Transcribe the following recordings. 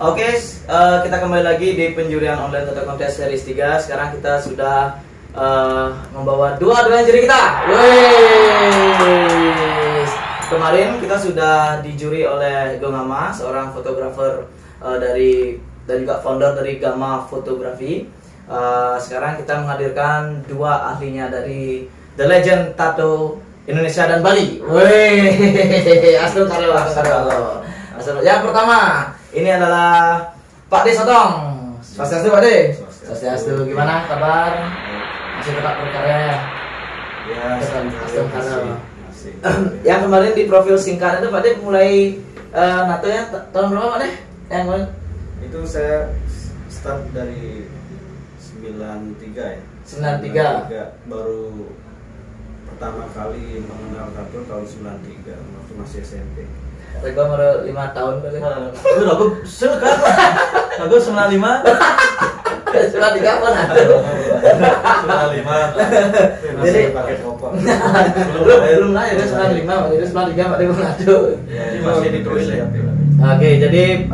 Kita kembali lagi di penjurian online Tato Kontes series 3. Sekarang kita sudah membawa dua juri kita. Kemarin kita sudah dijuri oleh Gongama, seorang fotografer dan juga founder dari Gama Fotografi. Sekarang kita menghadirkan dua ahlinya dari The Legend Tato Indonesia dan Bali. Yang pertama, ini adalah Pak De Sotong. Swastiastu Pak De. Swastiastu. Gimana kabar? Masih tetap berkarya ya? Ya, masih. Yang kemarin di profil singkat itu Pak De mulai nato ya tahun berapa Pak De? Yang kemarin? Itu saya start dari 93 ya. 93. Baru pertama kali mengenal tato tahun 93 waktu masih SMP. Saya baru 5 tahun kali. Itu aku suka. Aku 95. 93 pun ada. 95. Jadi pakai rokok. belum lah ya 95, jadi 93 Pak De belum ada. Ini masih ditulis ya. Oke, jadi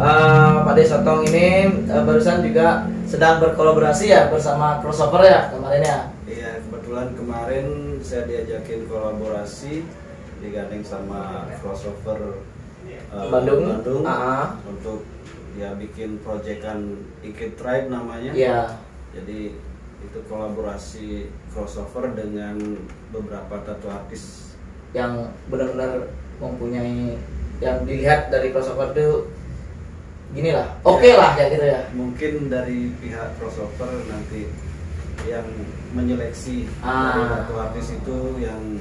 Pak De Sotong ini barusan juga sedang berkolaborasi ya bersama crossover ya kemarin ya. Iya, kebetulan kemarin saya diajakin kolaborasi digandeng sama crossover Bandung. Untuk ya bikin proyekan Ikit Tribe namanya. Iya. Jadi itu kolaborasi crossover dengan beberapa tattoo artis Yang benar-benar mempunyai yang dilihat dari crossover itu gini lah, oke lah kayak gitu ya. Mungkin dari pihak crossover nanti yang menyeleksi dari tattoo artis itu yang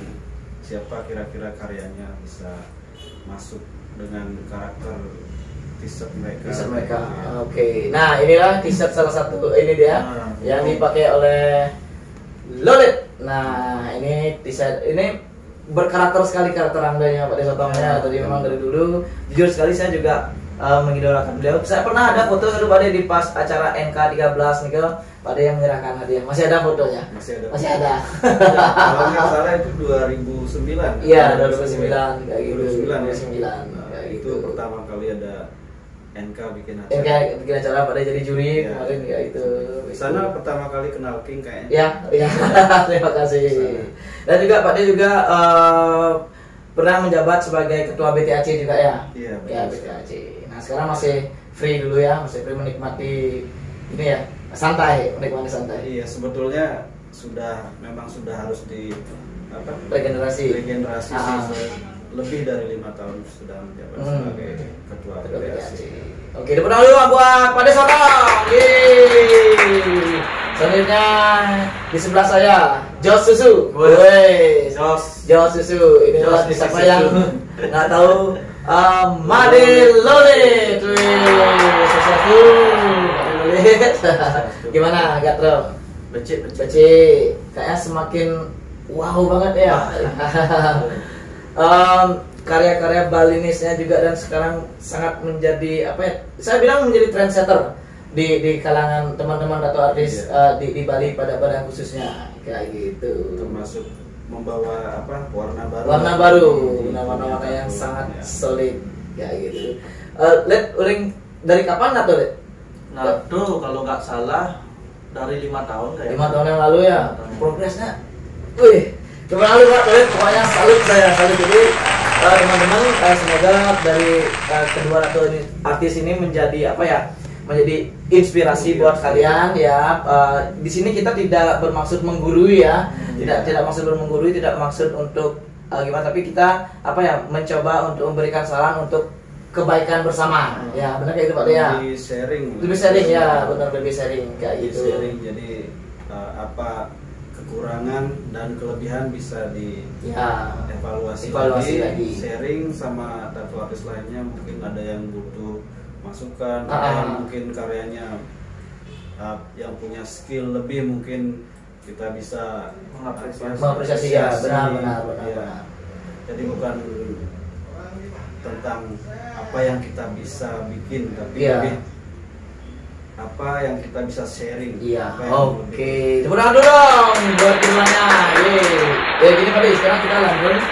siapa kira-kira karyanya bisa masuk dengan karakter t-shirt mereka. T-shirt mereka. Oke. Nah, inilah t-shirt salah satu ini dia yang dipakai oleh Lolit. Nah, ini t-shirt ini berkarakter sekali karakter Andanya Pak De Sotongnya. Tadi memang dari dulu jujur sekali saya juga mengidolakan beliau. Saya pernah ada foto dulu Pak De di pas acara NK13 nih Pak De yang menyerahkan hadiah. Masih ada fotonya? Masih ada. Masih ada. Kalau nggak salah itu 2009. Iya, 2009 kayak gitu. 2009 ya. Kayak Itu gitu. pertama kali ada NK bikin acara. NK bikin acara Pak De jadi juri Ya. kemarin kayak gitu. Sana pertama kali kenal King kayaknya. Ya, ya. Terima kasih. Dan juga Pak De juga pernah menjabat sebagai ketua BTAC juga ya. Iya, Ya, betul. BTAC. Nah, sekarang masih free dulu ya, masih free menikmati ini ya, santai, menikmati santai. Iya, sebetulnya memang sudah harus di Regenerasi. regenerasi sih. Lebih dari 5 tahun sudah menjabat sebagai ketua Ketua BTAC. BTAC. Oke, tepuk tangan dulu buat Pak De Sotong. Yeay. Selanjutnya di sebelah saya Jos Susu. Woi, Jos Susu. Ini Jos adalah di siapa Susu. yang nggak tahu Made Lolit. Sesuatu Made Lolit. Gimana Gatro? Becik. Kayaknya semakin wow banget ya. Karya-karya Balinisnya juga dan sekarang sangat menjadi apa ya? Saya bilang menjadi trendsetter di kalangan teman-teman tattoo artis di Bali pada khususnya kayak gitu. Termasuk membawa Warna baru, warna-warna yang sangat solid kayak gitu. Let uring dari kapan nato Let? Nato kalau nggak salah dari 5 tahun kayaknya. 5 tahun yang lalu ya. 5 tahun. Progresnya, wih, kembali Pak Let, pokoknya salut saya salut. Jadi teman-teman semoga dari kedua tattoo artis ini menjadi apa ya? Menjadi inspirasi buat kalian ya. Di sini kita tidak bermaksud menggurui ya, tidak maksud menggurui, tidak maksud untuk gimana, tapi kita apa ya mencoba untuk memberikan saran untuk kebaikan bersama. Ya benar kayak itu Pak De ya. Lebih sharing ya, benar lebih sharing kayak gitu. Sharing, jadi apa kekurangan dan kelebihan bisa dievaluasi lagi. Sharing sama tattoo artis lainnya, mungkin ada yang butuh masukan, ada yang mungkin karyanya yang punya skill lebih, mungkin kita bisa mengapresiasi ya, benar. Ya. Jadi bukan tentang apa yang kita bisa bikin, tapi lebih apa yang kita bisa sharing. Iya. Apa yang Oke. Tepuk tangan dulu dong buat keduanya. Ya gini Pak De, sekarang kita lanjut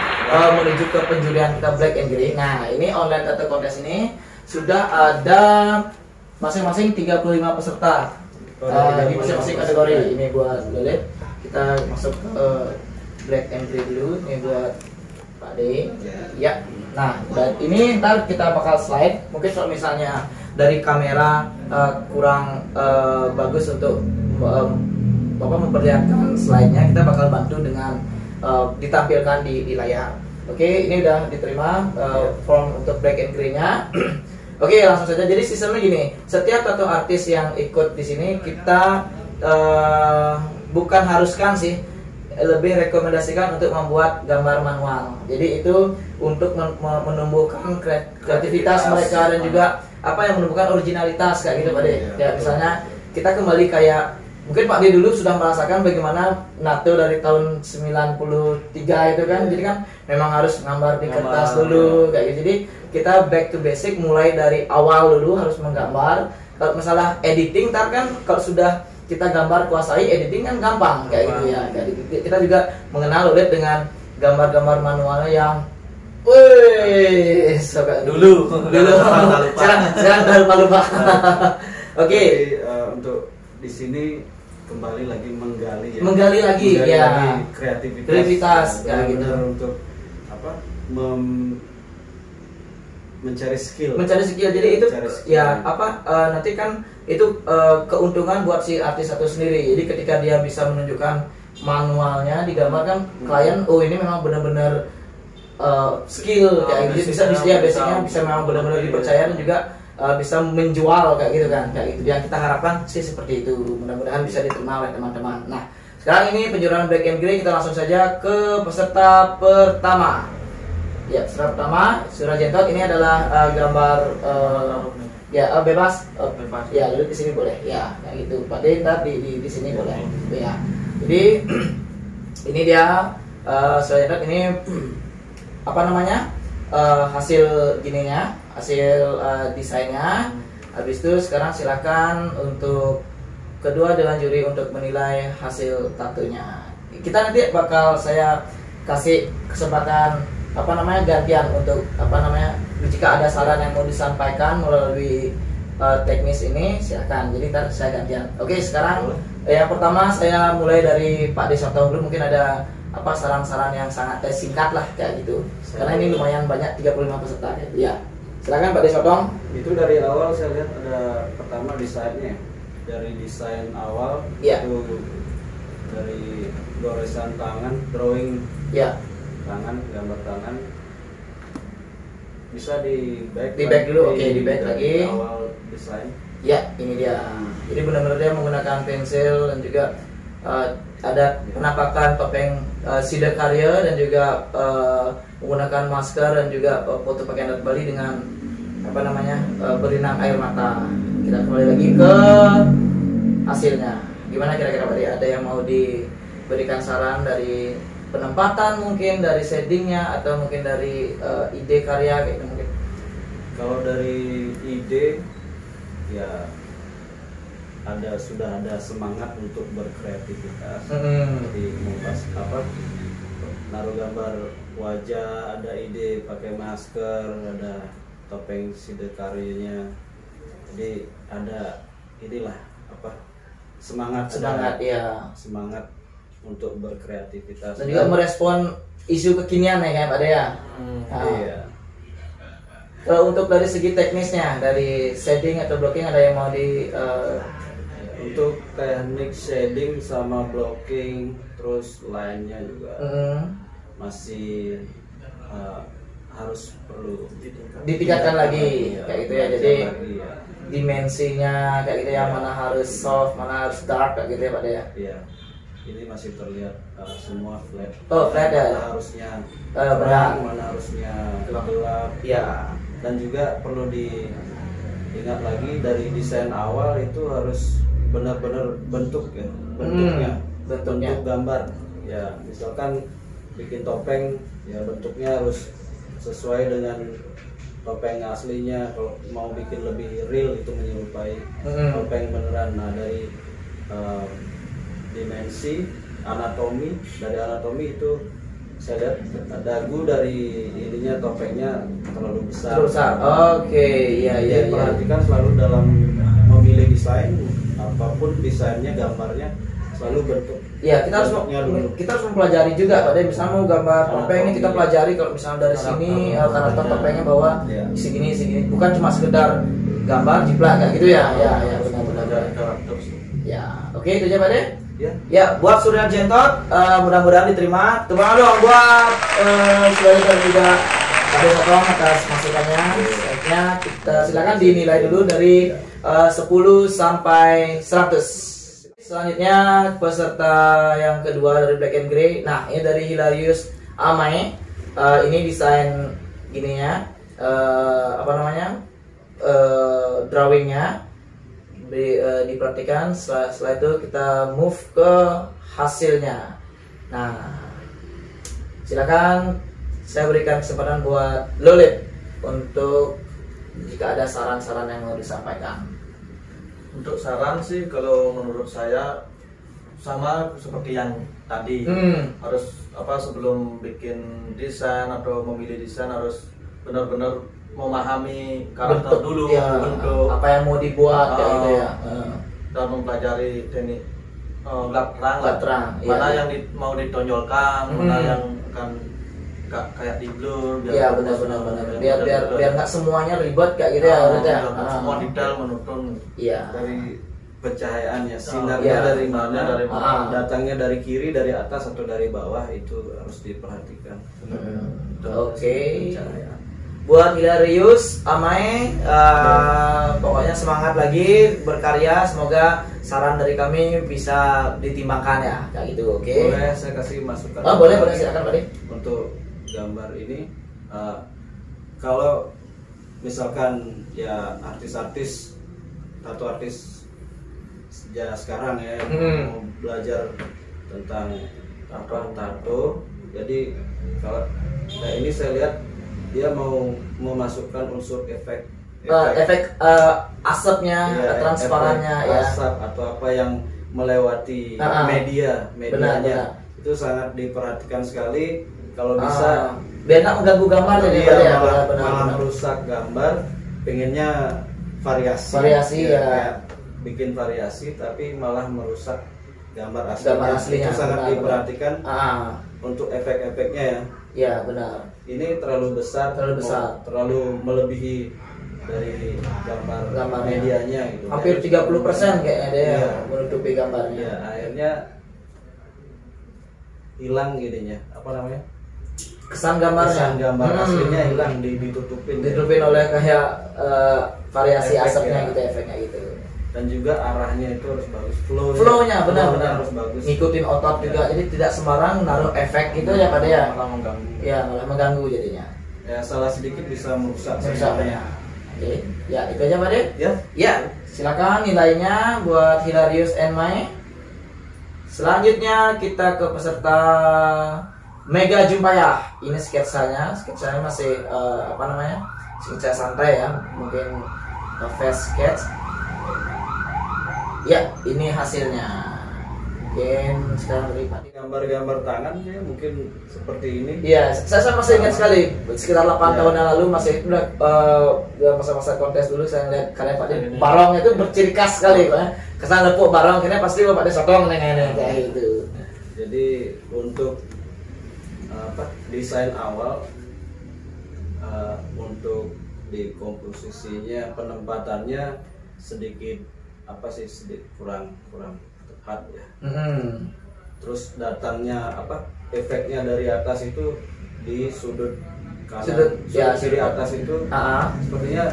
menuju ke penjurian kita Black and Grey. Nah, ini online tattoo contest ini sudah ada masing-masing 35 peserta. Di masing-masing kategori. Ini buat boleh kita masuk ke black and gray dulu. Ini buat Pak D. Ya. Nah, dan ini ntar kita bakal slide. Mungkin kalau misalnya dari kamera kurang bagus untuk memperlihatkan slide-nya, kita bakal bantu dengan ditampilkan di layar. Oke, ini udah diterima form untuk black and gray-nya. Oke, langsung saja. Jadi sistemnya gini, setiap tattoo artis yang ikut di sini kita bukan haruskan sih, lebih rekomendasikan untuk membuat gambar manual. Jadi itu untuk menumbuhkan kreativitas mereka dan juga apa yang menumbuhkan originalitas kayak gitu Pak De. Ya misalnya kita kembali kayak mungkin Pak D dulu sudah merasakan bagaimana NATO dari tahun 93 itu kan, jadi kan memang harus gambar di kertas dulu kayak gitu. Jadi kita back to basic, mulai dari awal dulu harus menggambar. Kalau masalah editing, ntar kan kalau sudah kita gambar kuasai, editing kan gampang kayak gitu ya. Kita juga mengenal lihat dengan gambar-gambar manualnya yang dulu sekarang lupa. Oke. Untuk di sini kembali lagi menggali lagi kreativitas kayak gitu untuk apa mencari skill. Jadi itu ya apa nanti kan itu keuntungan buat si artis satu sendiri. Jadi ketika dia bisa menunjukkan manualnya digambarkan klien, oh ini memang benar-benar skill kayak gitu, bisa basicnya bisa memang benar-benar dipercaya dan juga bisa menjual kayak gitu kan, kayak gitu yang kita harapkan sih seperti itu. Mudah-mudahan bisa diterima oleh teman-teman. Nah sekarang ini penjualan black and gray, kita langsung saja ke peserta pertama. Ya, peserta pertama Surah Jentot. Ini adalah gambar bebas. Ya, lalu di sini boleh ya, kayak gitu Pak D. Ntar di sini boleh ya. Jadi ini dia Surah Jentot. Ini apa namanya, hasil gininya, hasil desainnya. Habis itu sekarang silakan untuk kedua dewan juri untuk menilai hasil tatunya. Kita nanti bakal saya kasih kesempatan apa namanya gantian untuk apa namanya, jika ada saran yang mau disampaikan melalui teknis ini silakan. Jadi ntar saya gantian. Oke, sekarang yang pertama saya mulai dari Pak Desotong dulu. Mungkin ada apa saran-saran yang sangat singkat lah kayak gitu. Karena ini lumayan banyak, 35 peserta gitu. Ya. Silakan Pak Desotong. Itu dari awal saya lihat ada pertama desainnya. Dari desain awal itu dari goresan tangan, drawing tangan, gambar tangan. Bisa di back dulu. Oke, di back lagi. Awal desain. Ya, ini dia. Jadi benar-benar dia menggunakan pensil dan juga ada penampakan topeng Sidakarya dan juga menggunakan masker dan juga foto pakaian adat Bali dengan apa namanya berinang air mata. Kita kembali lagi ke hasilnya. Gimana kira-kira Pak? Ada yang mau diberikan saran dari penempatan, mungkin dari shadingnya, atau mungkin dari ide karya gitu mungkin? Kalau dari ide ya sudah ada semangat untuk berkreativitas. Jadi mau apa, naruh gambar wajah, ada ide pakai masker, ada topeng Sidekaryanya. Jadi ada inilah apa, semangat semangat untuk berkreativitas dan juga merespon isu kekinian ya kayak Pak Dea. Iya. Kalau untuk dari segi teknisnya, dari shading atau blocking, ada yang mau di untuk teknik shading sama blocking, terus lainnya juga masih harus perlu ditingkatkan lagi kayak gitu ya. Jadi ya. Dimensinya kayak gitu ya, mana harus soft, mana harus dark kayak gitu ya Pak Dea. Iya. Ini masih terlihat semua flat. Oh, flat ya. Mana harusnya benar, mana harusnya gelap. Ya. Dan juga perlu diingat lagi dari desain awal itu harus benar-benar bentuk ya, bentuk gambar. Ya, misalkan bikin topeng, ya bentuknya harus sesuai dengan topeng aslinya. Kalau mau bikin lebih real itu menyerupai topeng beneran. Nah, dari dimensi, anatomi, dari anatomi itu saya lihat dagu dari ininya topengnya terlalu besar. Oke, iya. Perhatikan selalu dalam memilih desain, apapun desainnya, gambarnya selalu bentuk. Iya, kita harus mempelajari juga Pak De. Misalnya mau gambar topeng ini kita pelajari kalau misalnya dari sini karakter topengnya bahwa segini, bukan cuma sekedar gambar jiplak kayak gitu ya. Ya benar-benar. Ya, oke itu aja Pak De. Ya, buat Surya Jentot mudah-mudahan diterima. Terima kasih dong buat Surya dan juga Pak De Sotong atas masukannya. Selanjutnya kita silakan dinilai dulu dari 10 sampai 100. Selanjutnya peserta yang kedua dari Black and Grey. Nah, ini dari Hilarius Amai. Ini desain gininya, drawingnya. Diperhatikan. Setelah itu kita move ke hasilnya. Nah, silakan saya berikan kesempatan buat Lolit untuk jika ada saran-saran yang mau disampaikan. Untuk saran sih kalau menurut saya sama seperti yang tadi, harus sebelum bikin desain atau memilih desain harus benar-benar memahami karakter bentuk, dulu, bentuk apa yang mau dibuat gitu ya. Dan mempelajari teknik gelap terang, mana yang mau ditonjolkan, mana yang akan kayak di blur, biar nggak semuanya ribet kayak gitu ya. Semua detail menonton. Iya. Dari pencahayaannya, sinarnya dari mana, datangnya dari kiri, dari atas atau dari bawah, itu harus diperhatikan. Oke. Buat Hilarius Amai, pokoknya semangat lagi berkarya. Semoga saran dari kami bisa ditimbangkan ya, kayak gitu. Oke. Boleh saya kasih masukan? Boleh silakan Pak De. Untuk gambar ini, kalau misalkan ya artis-artis, tato artis ya sekarang ya mau belajar tentang tato, jadi kalau ini saya lihat dia mau memasukkan unsur efek asapnya, transparannya ya, asap atau apa yang melewati medianya itu sangat diperhatikan sekali. Kalau bisa biar nggak mengganggu gambar ya, malah merusak gambar. Pengennya variasi ya, kayak bikin variasi tapi malah merusak gambar aslinya. Itu sangat diperhatikan untuk efek-efeknya ya. Ya benar. Ini terlalu besar, terlalu melebihi dari gambar medianya gitu. Hampir 30% kayaknya dia menutupi gambarnya. Ya, akhirnya hilang jadinya. Apa namanya? Kesan gambarnya. Kesan gambar aslinya hilang, ditutupin oleh kayak variasi asapnya gitu, efeknya gitu. Dan juga arahnya itu harus bagus, flownya benar harus bagus, ngikutin otot juga, jadi tidak sembarang naruh efek gitu ya Pak De ya. Malah mengganggu. Ya malah mengganggu jadinya. Ya salah sedikit bisa merusak. Oke, ya itu aja Pak De. Ya. Silakan nilainya buat Hilarius and Mai. Selanjutnya kita ke peserta Mega Jumpayah. Ini sketsanya masih sketsa santai ya, mungkin fast sketch. Ya, ini hasilnya. Mungkin sekarang dari Pak. Gambar-gambar tangan ya mungkin seperti ini. Iya, saya masih ingat sekali. Sekitar 8 tahun yang lalu masih dalam masa-masa kontes dulu saya lihat kalian Pak De barongnya itu berciri khas sekali Pak. Kesan lepuk barong kayaknya pasti Pak De Sotong kayak gitu. Jadi untuk desain awal, untuk di komposisinya, penempatannya sedikit sedikit kurang tepat ya. Terus datangnya efeknya dari atas itu di sudut kanan, kiri atas itu sepertinya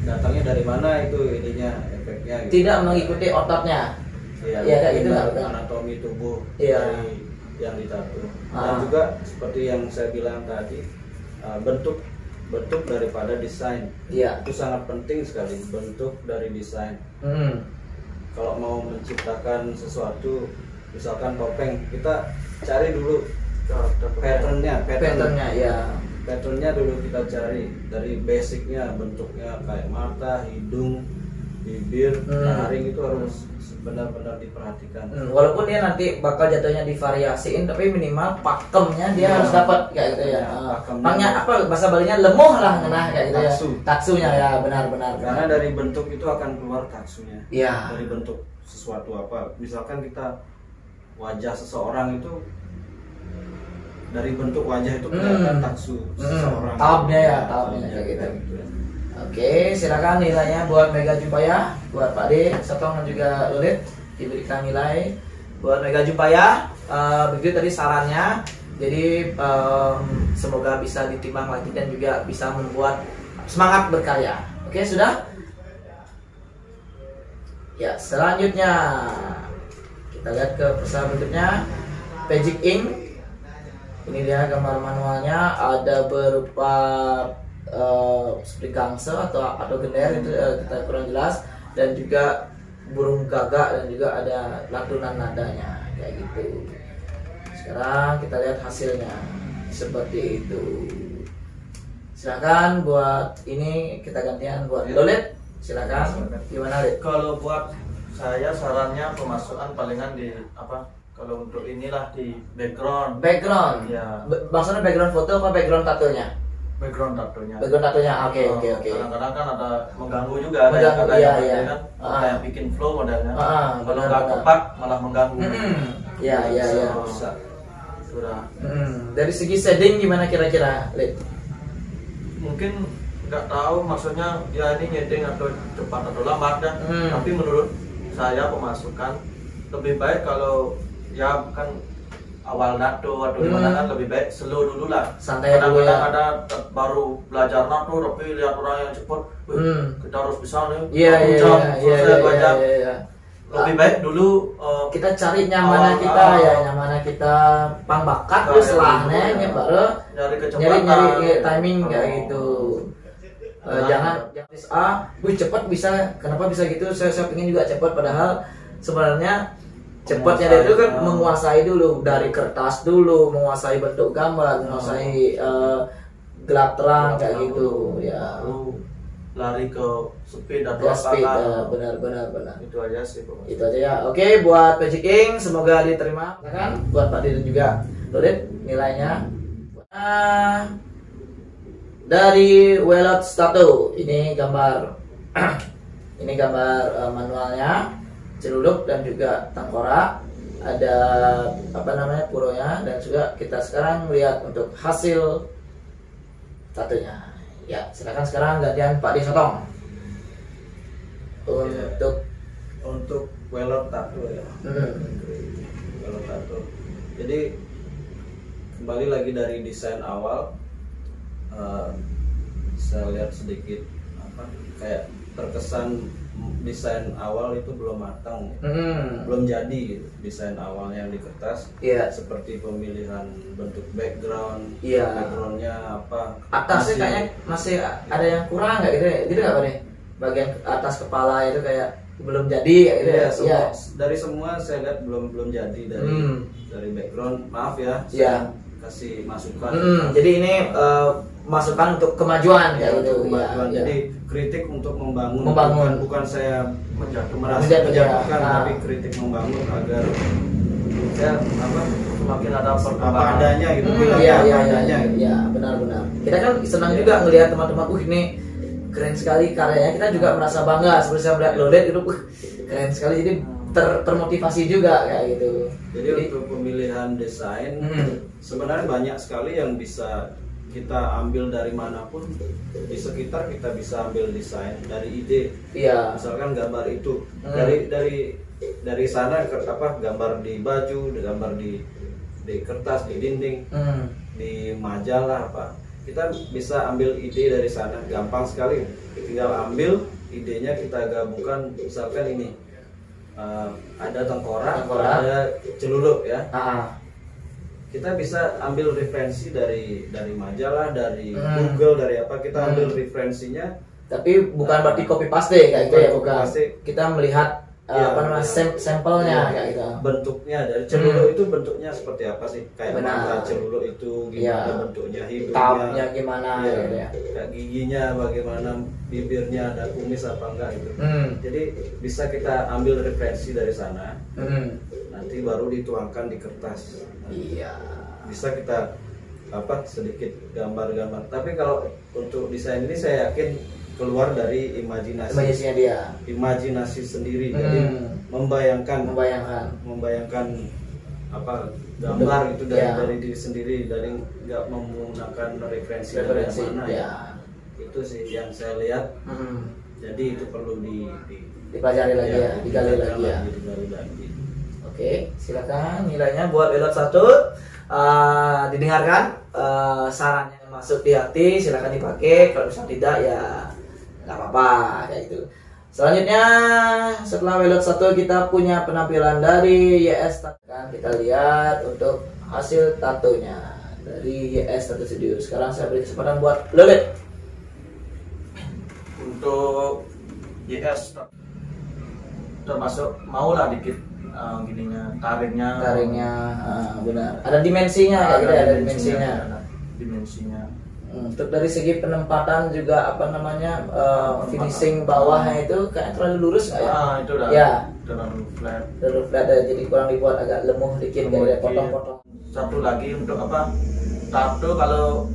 datangnya dari mana itu ininya efeknya gitu. Tidak mengikuti ototnya. Iya, kayak gitu anatomi tubuh dari yang ditato. Dan juga seperti yang saya bilang tadi, bentuk daripada desain itu sangat penting sekali, bentuk dari desain. Kalau mau menciptakan sesuatu, misalkan topeng, kita cari dulu patternnya ya. Patternnya dulu kita cari dari basicnya, bentuknya kayak mata, hidung, bibir, taring itu harus benar-benar diperhatikan. Walaupun dia nanti bakal jatuhnya divariasiin, tapi minimal pakemnya dia harus dapat kayak gitu ya. Pakemnya apa bahasa Balinya lemoh lah kayak gitu ya. Taksunya ya benar-benar. Karena dari bentuk itu akan keluar taksunya. Iya. Dari bentuk sesuatu apa. Misalkan kita wajah seseorang itu dari bentuk wajah itu kelihatan taksu seseorang. Tahapnya kayak gitu. Oke, silakan nilainya buat Mega Jupaya, buat Pak D, Setong dan juga Lulit diberikan nilai buat Mega Jupaya. Begitu tadi sarannya. Jadi semoga bisa ditimbang lagi dan juga bisa membuat semangat berkarya. Oke, sudah? Ya, selanjutnya kita lihat ke pesan berikutnya. Magic Ink. Ini dia gambar manualnya, ada berupa seperti gangsel atau gender itu kita kurang jelas, dan juga burung gagak dan juga ada lantunan nadanya kayak gitu. Sekarang kita lihat hasilnya seperti itu. Silakan buat ini kita gantian buat Lolet. Silakan. Gimana Lid? Kalau buat saya sarannya pemasukan palingan di apa? Kalau untuk inilah di background. Background. Ya. Maksudnya background foto apa background tatonya? Background tatonya. Background tatonya. Oke. Kadang-kadang kan ada mengganggu juga, ada Mengganggu, yang iya. kan kayak bikin flow modelnya. Kalau benar. nggak tepat malah mengganggu. Iya. Bisa. Sudah. Dari segi shading gimana kira-kira, Lid? Mungkin nggak tahu maksudnya ya ini nyeding atau cepat atau lambat ya. Tapi menurut saya pemasukan lebih baik kalau ya kan awal nato atau gimana kan lebih baik slow dulu lah. Santai dulu ya. Ada baru belajar nato tapi lihat orang yang cepat, kita harus bisa nih. Iya. Lebih baik dulu kita cari nyamana kita ya, nyamana kita pang bakat terus selahnya baru nyari kecepatan, nyari timing kayak gitu. Jangan cepet bisa, kenapa bisa gitu? Saya pengen juga cepet, padahal sebenarnya cepatnya dia itu kan menguasai dulu dari kertas dulu, menguasai bentuk gambar, menguasai gelap terang kayak gitu ya. Lari ke speed atau benar. Itu aja sih. Itu aja ya. Oke, buat Magic Ink semoga diterima kan buat Pak Deden juga. Lolit nilainya. Dari Welot Tattoo ini gambar manualnya, celuluk dan juga tengkorak, ada apa namanya puronya, dan juga kita sekarang lihat untuk hasil tatonya. Ya, silakan sekarang gantian Pak D Sotong untuk Welot Tattoo ya. Welot Tattoo. Jadi kembali lagi dari desain awal, saya lihat sedikit kayak terkesan desain awal itu belum matang, belum jadi gitu. Desain awalnya yang di kertas, seperti pemilihan bentuk background, backgroundnya apa, atasnya kayaknya masih ada yang kurang nggak gitu nggak Pak nih? Bagian atas kepala itu kayak belum jadi kayak gitu ya. Dari semua saya lihat belum jadi dari background, maaf ya. Kasih masukan. Jadi ini masukan untuk kemajuan gitu. Jadi kritik untuk membangun. Bukan saya menjatuhkan, tapi kritik membangun agar saya semakin ada apa adanya gitu. Iya, benar. Kita kan senang juga ngelihat teman-teman, ini keren sekali karyanya. Kita juga merasa bangga seperti saya melihat Lolet itu, keren sekali. Jadi termotivasi juga kayak gitu. Jadi untuk pemilihan desain sebenarnya banyak sekali yang bisa kita ambil dari manapun di sekitar. Kita bisa ambil desain dari ide. Misalkan gambar itu dari sana gambar di baju, gambar di kertas, di dinding, di majalah apa. Kita bisa ambil ide dari sana, gampang sekali. Tinggal ambil idenya, kita gabungkan. Misalkan ini ada tengkorak, ada celuluk ya. Kita bisa ambil referensi dari majalah, dari Google, dari apa, kita ambil referensinya. Tapi bukan berarti copy paste kayak gitu ya, bukan. Kita melihat apa namanya sampelnya kayak gitu. Bentuknya dari celuluk itu bentuknya seperti apa sih? Kayak mata celuluk itu gimana bentuknya, hidungnya, tahapnya gimana gitu ya. Kayak giginya bagaimana, bibirnya ada kumis apa enggak gitu. Jadi bisa kita ambil referensi dari sana. Nanti baru dituangkan di kertas. Iya. Bisa kita sedikit gambar-gambar. Tapi kalau untuk desain ini saya yakin keluar dari imajinasinya dia, imajinasi sendiri. Jadi membayangkan gambar itu dari diri sendiri, dari nggak menggunakan referensi dari mana ya. Itu sih yang saya lihat. Jadi itu perlu dipelajari lagi ya, digali lagi ya. Oke, silakan nilainya buat Elot 1. Didengarkan saran yang masuk di hati, silakan dipakai. Kalau misalnya tidak ya nggak apa-apa kayak gitu. Selanjutnya setelah Welot 1 kita punya penampilan dari YS Tattoo. Kan kita lihat untuk hasil tatonya dari YS Tattoo Studio. Sekarang saya beri kesempatan buat Lolit. Untuk YS termasuk maulah dikit gininya, taringnya benar. Ada dimensinya kayak gitu ya, ada dimensinya. Untuk dari segi penempatan juga finishing bawahnya itu kayak terlalu lurus nggak ya? Itu udah terlalu flat ya, jadi kurang dibuat agak lemah dikit kayak potong-potong. Satu lagi untuk tato, kalau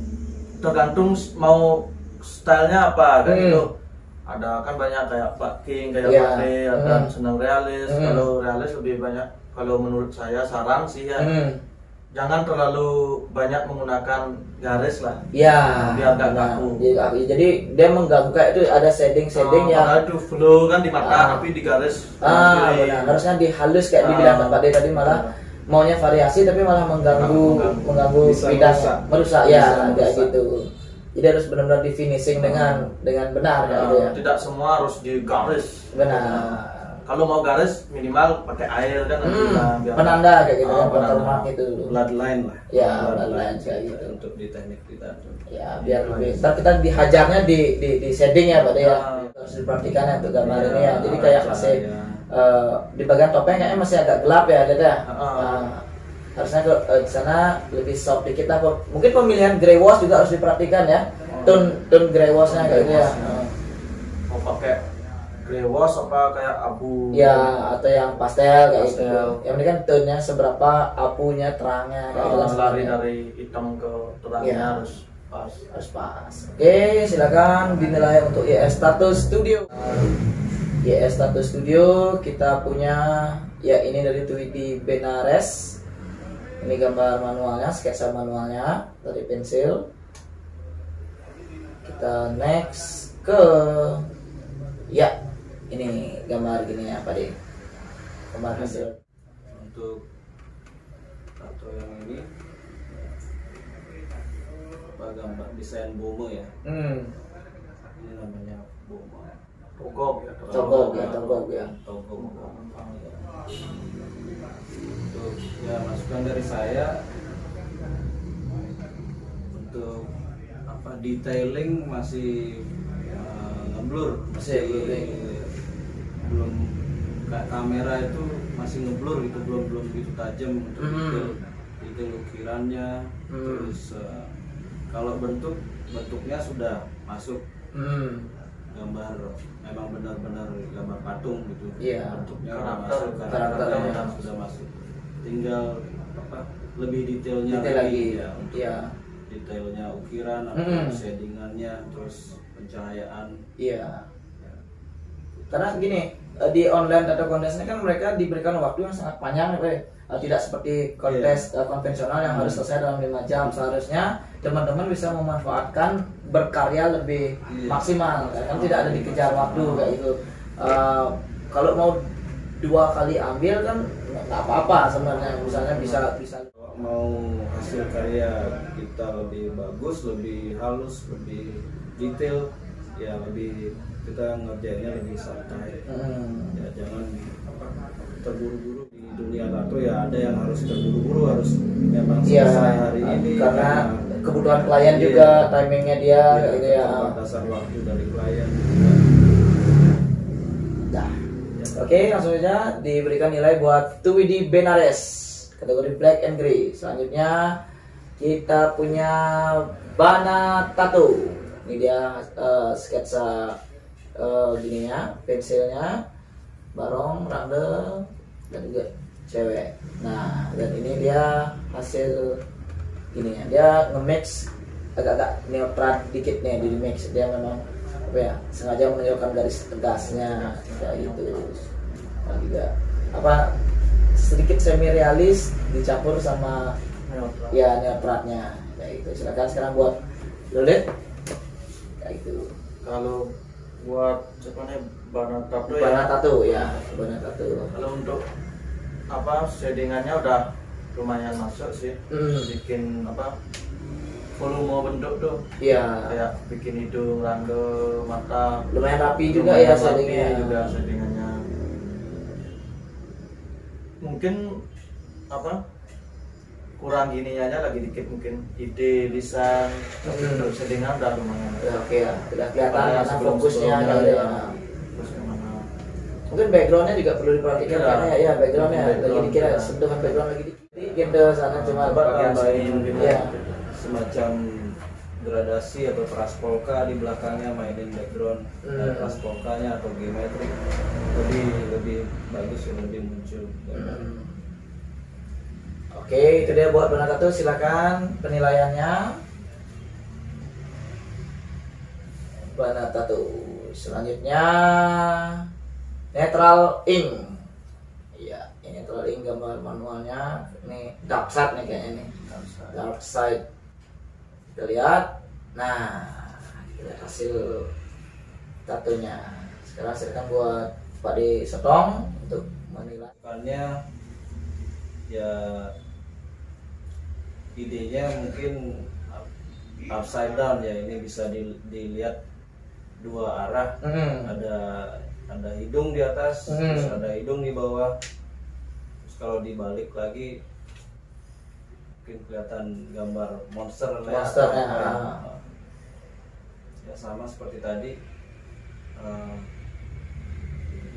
tergantung mau stylenya apa kan itu. Ada kan banyak kayak Pak King, kayak Pak Lee, ada senang realis. Kalau realis lebih banyak, kalau menurut saya saran sih ya, jangan terlalu banyak menggunakan garis lah. Ya, biar agak kaku. Jadi dia mengganggu kayak itu ada shading yang itu flow kan di mata tapi di garis. Benar. Harusnya dihalus kayak dibilang Pak D tadi, malah maunya variasi tapi malah mengganggu bidang, merusak ya kayak gitu. Jadi harus benar-benar di finishing dengan benar gitu ya. Tidak semua harus di garis. Benar. Kalau mau garis minimal pakai air kan biar penanda kayak gitu kan, watermark itu. Bloodline lah. Ya, bloodline kayak gitu. Untuk di teknik kita. Ya, biar lebih. Ntar kita dihajarnya di shading ya, Pak ya. Harus diperhatikan ya untuk gambar ini ya. Jadi kayak masih di bagian topeng kayaknya masih agak gelap ya, Dada. Harusnya di sana lebih soft dikit lah. Mungkin pemilihan gray wash juga harus diperhatikan ya. Tone gray washnya kayak gitu ya. Mau pakai gray wash apa kayak abu? Ya, atau yang pastel kayak gitu. Yang penting kan tone-nya seberapa, abunya, terangnya kayak gitu. Lari dari hitam ke terangnya harus pas. Oke, silakan dinilai untuk YS Tattoo Studio. YS Tattoo Studio kita punya ya ini dari Tweety Benares. Ini gambar manualnya, sketsa manualnya dari pensil. Kita next ke ini gambar gini ya, Pak D. Gambar hasil. Untuk tato yang ini gambar desain bomo ya. Ini namanya bomo. Togog ya. Togog. Untuk masukan dari saya untuk detailing masih ngeblur, belum kayak kamera itu masih ngeblur gitu, belum begitu tajam untuk detail ukirannya. Terus kalau bentuknya sudah masuk, gambar memang benar-benar gambar patung gitu. Bentuknya karakternya sudah masuk, tinggal lebih detailnya lagi ya, detailnya ukiran atau shadingannya, terus pencahayaan. Karena gini, di online tattoo contest ini kan mereka diberikan waktu yang sangat panjang, tidak seperti kontes konvensional yang harus selesai dalam 5 jam. Seharusnya teman-teman bisa memanfaatkan berkarya lebih maksimal, kan tidak ada dikejar waktu kayak gitu. Kalau mau 2 kali ambil kan nggak apa-apa sebenarnya, misalnya bisa mau hasil karya kita lebih bagus, lebih halus, lebih detail, ya lebih kita ngerjainnya lebih santai. Ya jangan terburu-buru di dunia tato ya, ada yang harus terburu-buru, harus memang selesai hari ini karena kebutuhan klien juga, timingnya dia gitu ya. Batasan waktu dari klien. Oke, langsung saja diberikan nilai buat Tuwidi Benares kategori black and gray. Selanjutnya kita punya Bana Tattoo. Ini dia sketsa gini ya, pensilnya barong, randel, dan juga cewek. Nah, dan ini dia hasil gini ya. Dia nge-mix agak-agak neopran dikit nih di mix. Dia memang apa ya, sengaja menunjukkan garis tegasnya kayak gitu. Nah, juga apa sedikit semi realis dicampur sama ya neoprannya kayak gitu. Silakan sekarang buat Lulit kayak gitu. Kalau buat cepatnya Bana Tattoo Bana ya. Tattoo ya, Bana Tattoo. Kalau untuk apa shadingannya udah lumayan masuk sih. Bikin apa volume bentuk tuh. Iya. Kayak bikin hidung, rangga, mata. Lumayan rapi juga ya shadingnya. Juga shadingannya. Mungkin apa? Kurang gininya aja lagi dikit mungkin ide lisan untuk shadingan udah lumayan. Oke ya, udah kelihatan mana fokusnya sebelum-sebelumnya kali ya. Fokusnya mana. Mungkin backgroundnya juga perlu diperhatikan Iya. karena ya backgroundnya lagi Background, dikira ya. sentuhan background lagi dikit. Gitu sana cuma bagian tambahin sini ya. semacam gradasi atau praspolka di belakangnya, mainin background praspolkanya atau geometrik lebih bagus ya, lebih muncul. Oke, itu dia buat Bana Tattoo. Silakan penilaiannya. Bana Tattoo. Selanjutnya Neutral Ink. Iya, ini Neutral Ink gambar manualnya. Ini dark side nih kayaknya nih. Dark side. Kita lihat. Nah, kita lihat hasil tatonya. Sekarang silakan buat Pak D Sotong untuk menilai. Bukannya ya idenya mungkin upside down ya, ini bisa dilihat dua arah. Ada hidung di atas, terus ada hidung di bawah. Terus kalau dibalik lagi mungkin kelihatan gambar monster ya. Ya sama seperti tadi.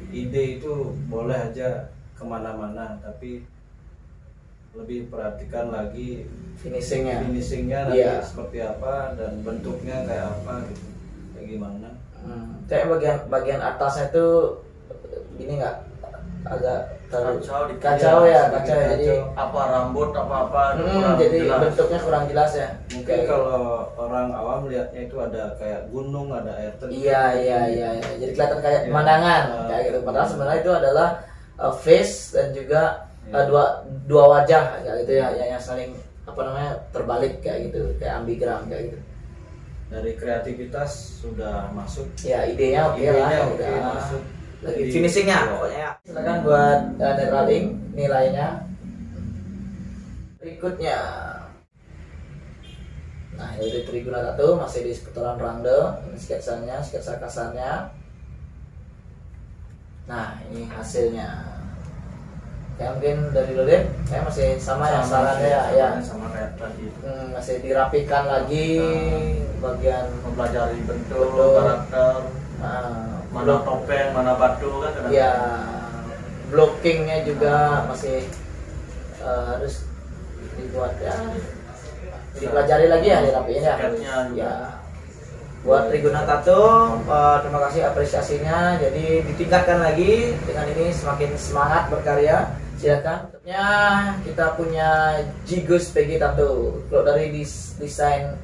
Ide itu boleh aja kemana-mana, tapi lebih perhatikan lagi finishingnya nanti Iya. seperti apa dan bentuknya kayak apa gitu, kayak gimana. Kayak bagian atasnya itu gini nggak, agak kacau ya, sedikit jadi apa rambut apa jadi bentuknya kurang jelas ya. Mungkin Kayak- kalau orang awam lihatnya itu ada kayak gunung, ada air terjun. iya. Jadi kelihatan kayak Iya. pemandangan kayak gitu. Padahal sebenarnya itu adalah face dan juga dua wajah kayak gitu ya, yang saling apa namanya terbalik kayak gitu, kayak ambigram kayak gitu. Dari kreativitas sudah masuk. Ya idenya oke lah, Idenya udah masuk. lagi Jadi, finishingnya ya. pokoknya. Silakan buat Neutral Ink nilainya. Berikutnya, nah ini Triguna Tattoo masih di seputaran rangde. Ini sketsanya, sketsa kasarnya. Nah ini hasilnya. Ya mungkin dari Lulit, saya masih sama ya sarannya ya. sama kayak tadi. Masih dirapikan lagi bagian Mempelajari bentuk, Betul. karakter, mana blok- topeng, mana batu kan kadang-kadang. ya blockingnya juga masih harus dibuat ya, dipelajari lagi ya, dirapiin ya. Sketnya juga. Ya. Buat Triguna Tattoo, terima kasih apresiasinya. Jadi ditingkatkan lagi dengan ini, semakin semangat berkarya. Silakan. Kita punya Jigus PG Tattoo. Kalau dari desain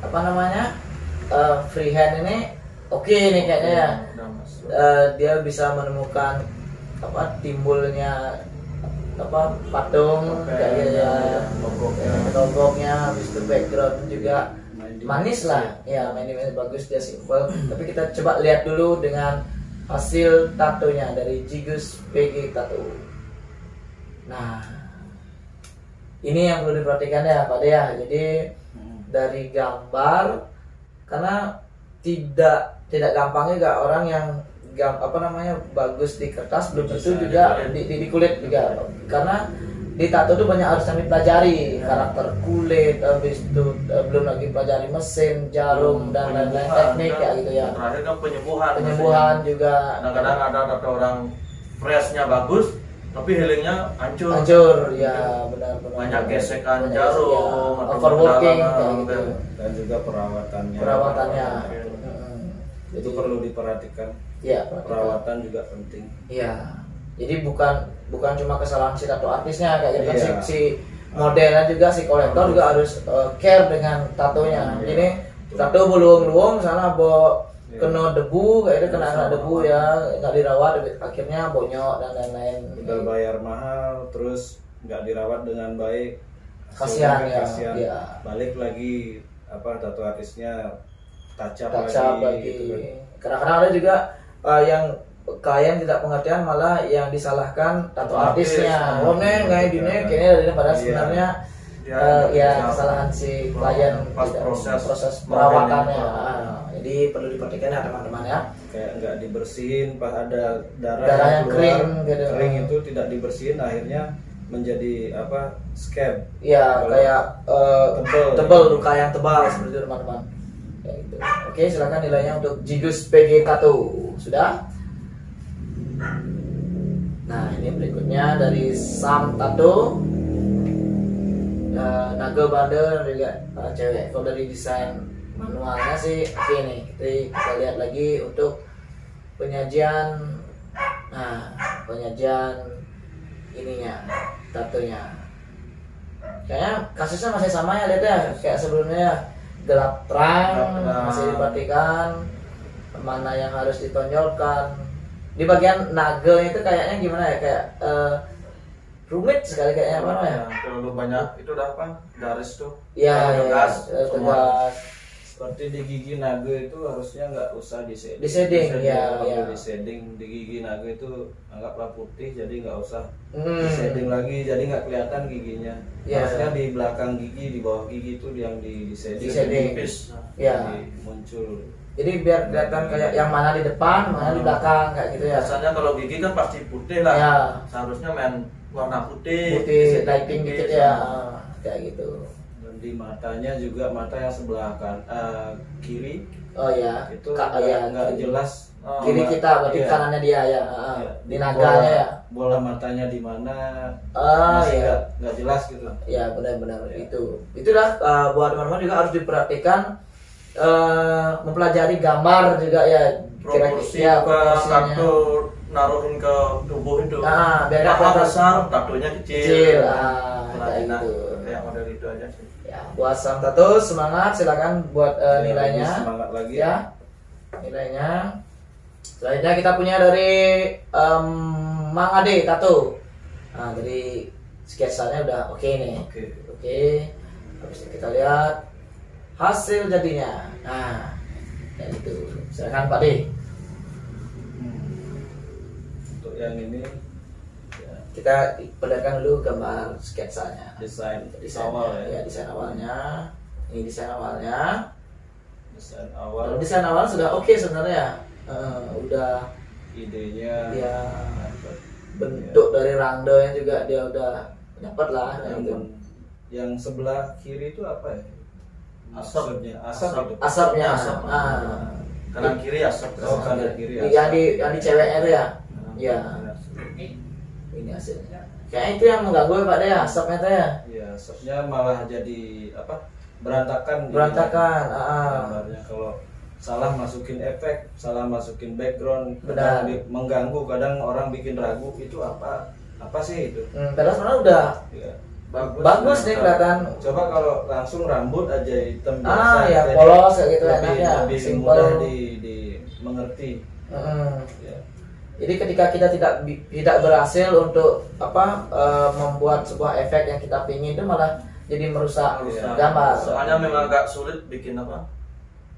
apa namanya freehand ini oke nih kayaknya ya. Udah masuk. Dia bisa menemukan apa timbulnya apa patung Oke, kayak gitu ya, logonya. logonya, habis itu background juga Main di- manis lah ya, main bagus, dia simple. Tapi kita coba lihat dulu dengan hasil tatonya dari Jigus PG Tattoo. Nah ini yang perlu diperhatikan ya Pak Dea. Jadi dari gambar, karena tidak gampang juga orang yang apa namanya bagus di kertas belum tentu juga di kulit juga, karena di tato tuh banyak harus kami pelajari karakter kulit, habis itu belum lagi pelajari mesin, jarum dan lain-lain teknik kayak gitu ya. Terakhir kan penyembuhan Penyembuhan juga kadang-kadang ada tato orang freshnya bagus tapi healingnya hancur. Ya benar. Banyak gesekan jarum, ya, overworking kayak gitu. Dan juga perawatannya. Itu Jadi perlu diperhatikan. Ya, Perawatan juga penting. Iya. Jadi bukan cuma kesalahan si tato artisnya kayak gitu, Iya. si modelnya juga, si kolektor juga harus care dengan tatonya. Iya. Jadi tato beluung-luung misalnya Iya. kena debu kayak itu, kena Sama. debu ya, nggak dirawat akhirnya bonyok dan lain-lain. Udah bayar mahal terus nggak dirawat dengan baik. Kasihan Hasilnya ya. kasihan. Iya. Balik lagi tato artisnya touch-up Lagi. gitu kan. Kadang-kadang ada juga yang klien tidak pengertian, malah yang disalahkan tato artisnya. Oh nih kayak gini, kayaknya dari padahal Iya. sebenarnya Dia kesalahan si klien pas tidak- proses perawatannya. modelnya. Jadi perlu diperhatikan ya teman-teman ya. Kayak nggak dibersihin pas ada darah Darah yang keluar, kering gitu. kering itu tidak dibersihin akhirnya menjadi scab. Iya, Kalau kayak tebel. luka yang tebal seperti itu teman-teman. Kayak gitu. Oke, silakan nilainya untuk Jigus PG Tattoo. Sudah? Nah, ini berikutnya dari Sam Tattoo. Naga Bandar juga cewek. Kalau dari desain manualnya sih oke nih. Kita lihat lagi untuk penyajian. Nah, penyajian ininya, tatonya. Kayaknya kasusnya masih sama ya, lihat ya, kayak sebelumnya ya. Gelap terang, masih diperhatikan mana yang harus ditonjolkan. Di bagian naga itu kayaknya gimana ya, kayak rumit sekali kayaknya apa namanya. Terlalu banyak itu udah apa? Garis tuh. Iya, tegas. tegas. Seperti di gigi naga itu harusnya nggak usah Di shading, ya, Kalau ya. di shading di gigi naga itu anggaplah putih, jadi nggak usah Hmm. di shading lagi, jadi nggak kelihatan giginya. Ya. Harusnya di belakang gigi, di bawah gigi itu yang di shading. Di shading. Tipis. Ya. Jadi muncul. Jadi biar kelihatan kayak yang mana di depan, mana di belakang kayak gitu ya. Biasanya kalau gigi kan pasti putih lah. Ya. Seharusnya main warna putih. Putih, Shading lighting putih dikit sama. ya, kayak gitu. Dan di matanya juga, mata yang sebelah kiri Oh ya, itu ya, nggak kiri. jelas. Kiri kita berarti Iya. kanannya dia ya, Iya. di naganya ya. Bola matanya di mana? Oh masih ya. nggak jelas gitu. Ya benar-benar Ya. itulah buat teman-teman juga harus diperhatikan, mempelajari gambar juga ya, Proporsi ya, ke proporsinya. tato naruhin ke tubuh itu. Biar nggak Apa kelihatan besar, tatonya kecil, kecil. kayak Nah, gitu. kayak model itu aja sih. Ya, buat Sam Tato semangat, silakan buat nilainya Semangat lagi. ya, nilainya. Selanjutnya kita punya dari Mang Ade Tato. Nah, dari sketsanya udah oke nih. Oke. Habis itu kita lihat hasil jadinya. Nah, kayak gitu. Silakan Pak D. Untuk yang ini ya, Kita perlihatkan dulu gambar sketsanya. desain Desain awal ya. desain awalnya. Ini desain awalnya. Desain Kalau awal. desain awal sudah oke sebenarnya. Udah Idenya. ya, bentuk dari rangdonya juga dia udah dapat lah kayak gitu. Yang sebelah kiri itu apa ya? Asap. Maksudnya asap itu. Asapnya. Asap. Kanan kiri asap. Oh, kanan kiri Yang di ceweknya itu ya. Nah, Ya, ini hasilnya. Kayaknya itu yang mengganggu ya Pak De ya, asapnya tuh ya. Iya, asapnya malah jadi apa? Berantakan. Berantakan. Gambarnya kalau salah masukin efek, salah masukin background, Benar. kadang mengganggu, kadang orang bikin ragu itu apa sih itu. Padahal sebenarnya udah Ya. bagus nih kelihatan. Coba kalau langsung rambut aja hitam Ya, jadi polos kayak gitu lebih, enaknya, lebih simple. mudah di mengerti. Ya. Jadi ketika kita tidak berhasil untuk membuat sebuah efek yang kita pingin, itu malah jadi merusak Iya. gambar. Soalnya memang agak sulit bikin apa?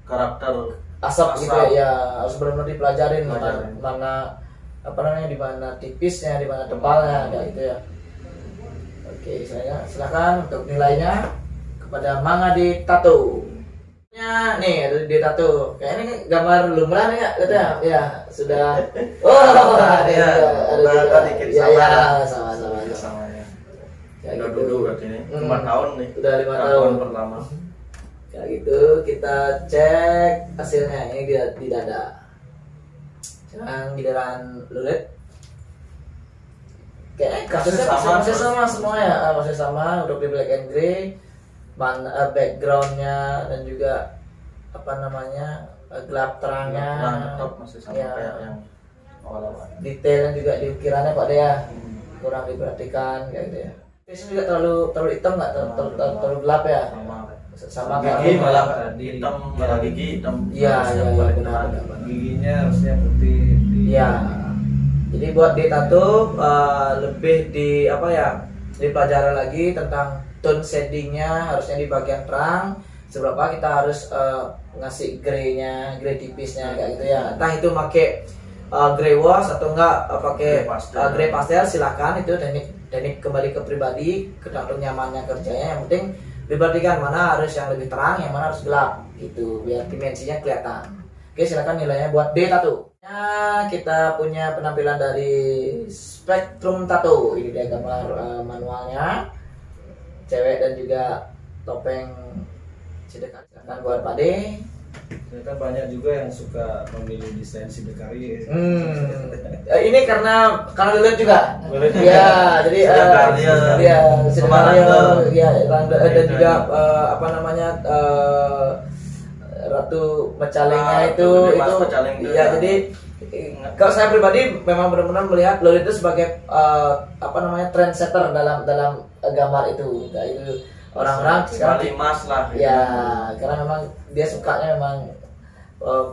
Karakter Asap gitu ya, harus benar-benar dipelajarin Pelajarin. mana di mana tipisnya, di mana tebalnya kayak gitu ya. Oke, saya silakan untuk nilainya kepada Mang Ade Tato. Nih ada di tato. Kayaknya ini gambar lumrah nih ya, katanya. Ya, sudah. Oh, ada Ya, juga. dikit Ya, sama. ya, sama-sama. sama ya. Kayak Udah gitu. dulu berarti ini. Hmm. 5 tahun nih. Udah 5 Tahun tahun. pertama. Kayak gitu, kita cek hasilnya. Ini di dada. Sekarang giliran lulit. Kayaknya kasusnya masih sama semua ya, masih sama untuk di Black and Grey, backgroundnya dan juga apa namanya gelap terangnya, tetap masih sama ya, kayak yang awal-awal. detailnya juga di ukirannya Pak Dea kurang diperhatikan kayak gitu ya. Face juga terlalu hitam nggak, terlalu gelap ya, sama gigi kayak malah hitam, malah gigi hitam. Iya benar. Giginya harusnya putih. Iya. Jadi buat di tato lebih di apa ya, dipelajari lagi tentang tone shadingnya, harusnya di bagian terang seberapa kita harus ngasih grey tipisnya kayak gitu ya. Entah itu pakai grey wash atau enggak pakai grey pastel, silakan, itu teknik kembali ke pribadi, tergantung nyamannya kerjanya. Yang penting diperhatikan mana harus yang lebih terang, yang mana harus gelap gitu biar dimensinya kelihatan. Oke, silakan nilainya buat D tato. Nah, kita punya penampilan dari Spektrum Tattoo. Ini dia gambar manualnya, cewek dan juga topeng Sidekari. Silakan buat Pak D. Ternyata banyak juga yang suka memilih desain Sidekari. Ini karena lihat juga. Ya, jadi Sidekari ya, dan juga apa namanya Ratu Pecalingnya itu ya. Jadi kalau saya pribadi memang benar-benar melihat Loli itu sebagai apa namanya trendsetter dalam gambar itu. Nah, itu orang-orang sekarang mas lah ya, karena memang dia sukanya memang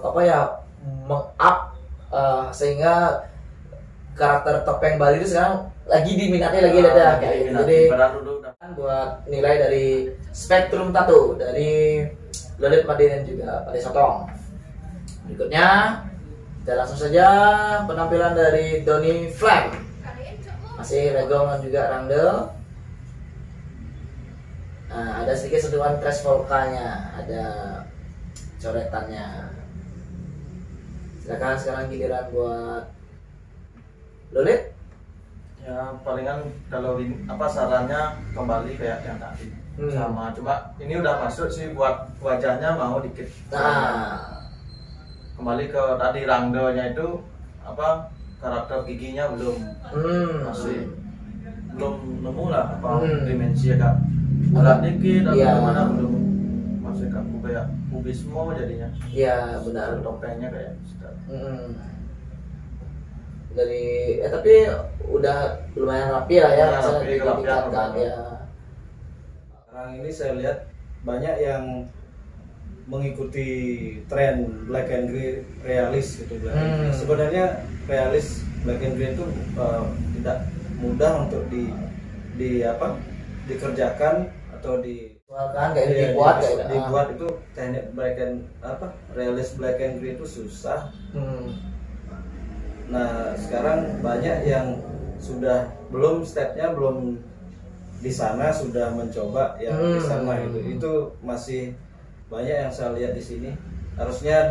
apa ya, meng-up sehingga karakter topeng Bali itu sekarang lagi diminati lagi ada kayak gitu. Jadi buat nilai dari Spektrum Tattoo dari Lolit Made dan juga Pak De Sotong. Berikutnya kita langsung saja penampilan dari Donny Flame, masih regong dan juga randel. Nah, ada sedikit sentuhan Crash Volcanya, ada coretannya. Silakan sekarang giliran buat Lolit. Ya palingan kalau sarannya kembali kayak yang tadi. Sama, cuma ini udah masuk sih buat wajahnya mau dikit. Nah, kembali ke tadi rangdonya itu karakter giginya belum masih belum nemu lah dimensi ya agak dikit atau mana belum masih kayak kubismo jadinya. Iya benar. Topengnya kayak dari tapi udah lumayan rapi lah ya, rapi, ditingkatkan ya. Sekarang ini saya lihat banyak yang mengikuti tren black and grey realis gitu. Sebenarnya realis black and grey itu tidak mudah untuk dikerjakan atau dibuat itu teknik black and realis black and grey itu susah. Nah sekarang banyak yang sudah belum di sana sudah mencoba yang di sana itu masih banyak yang saya lihat di sini. Harusnya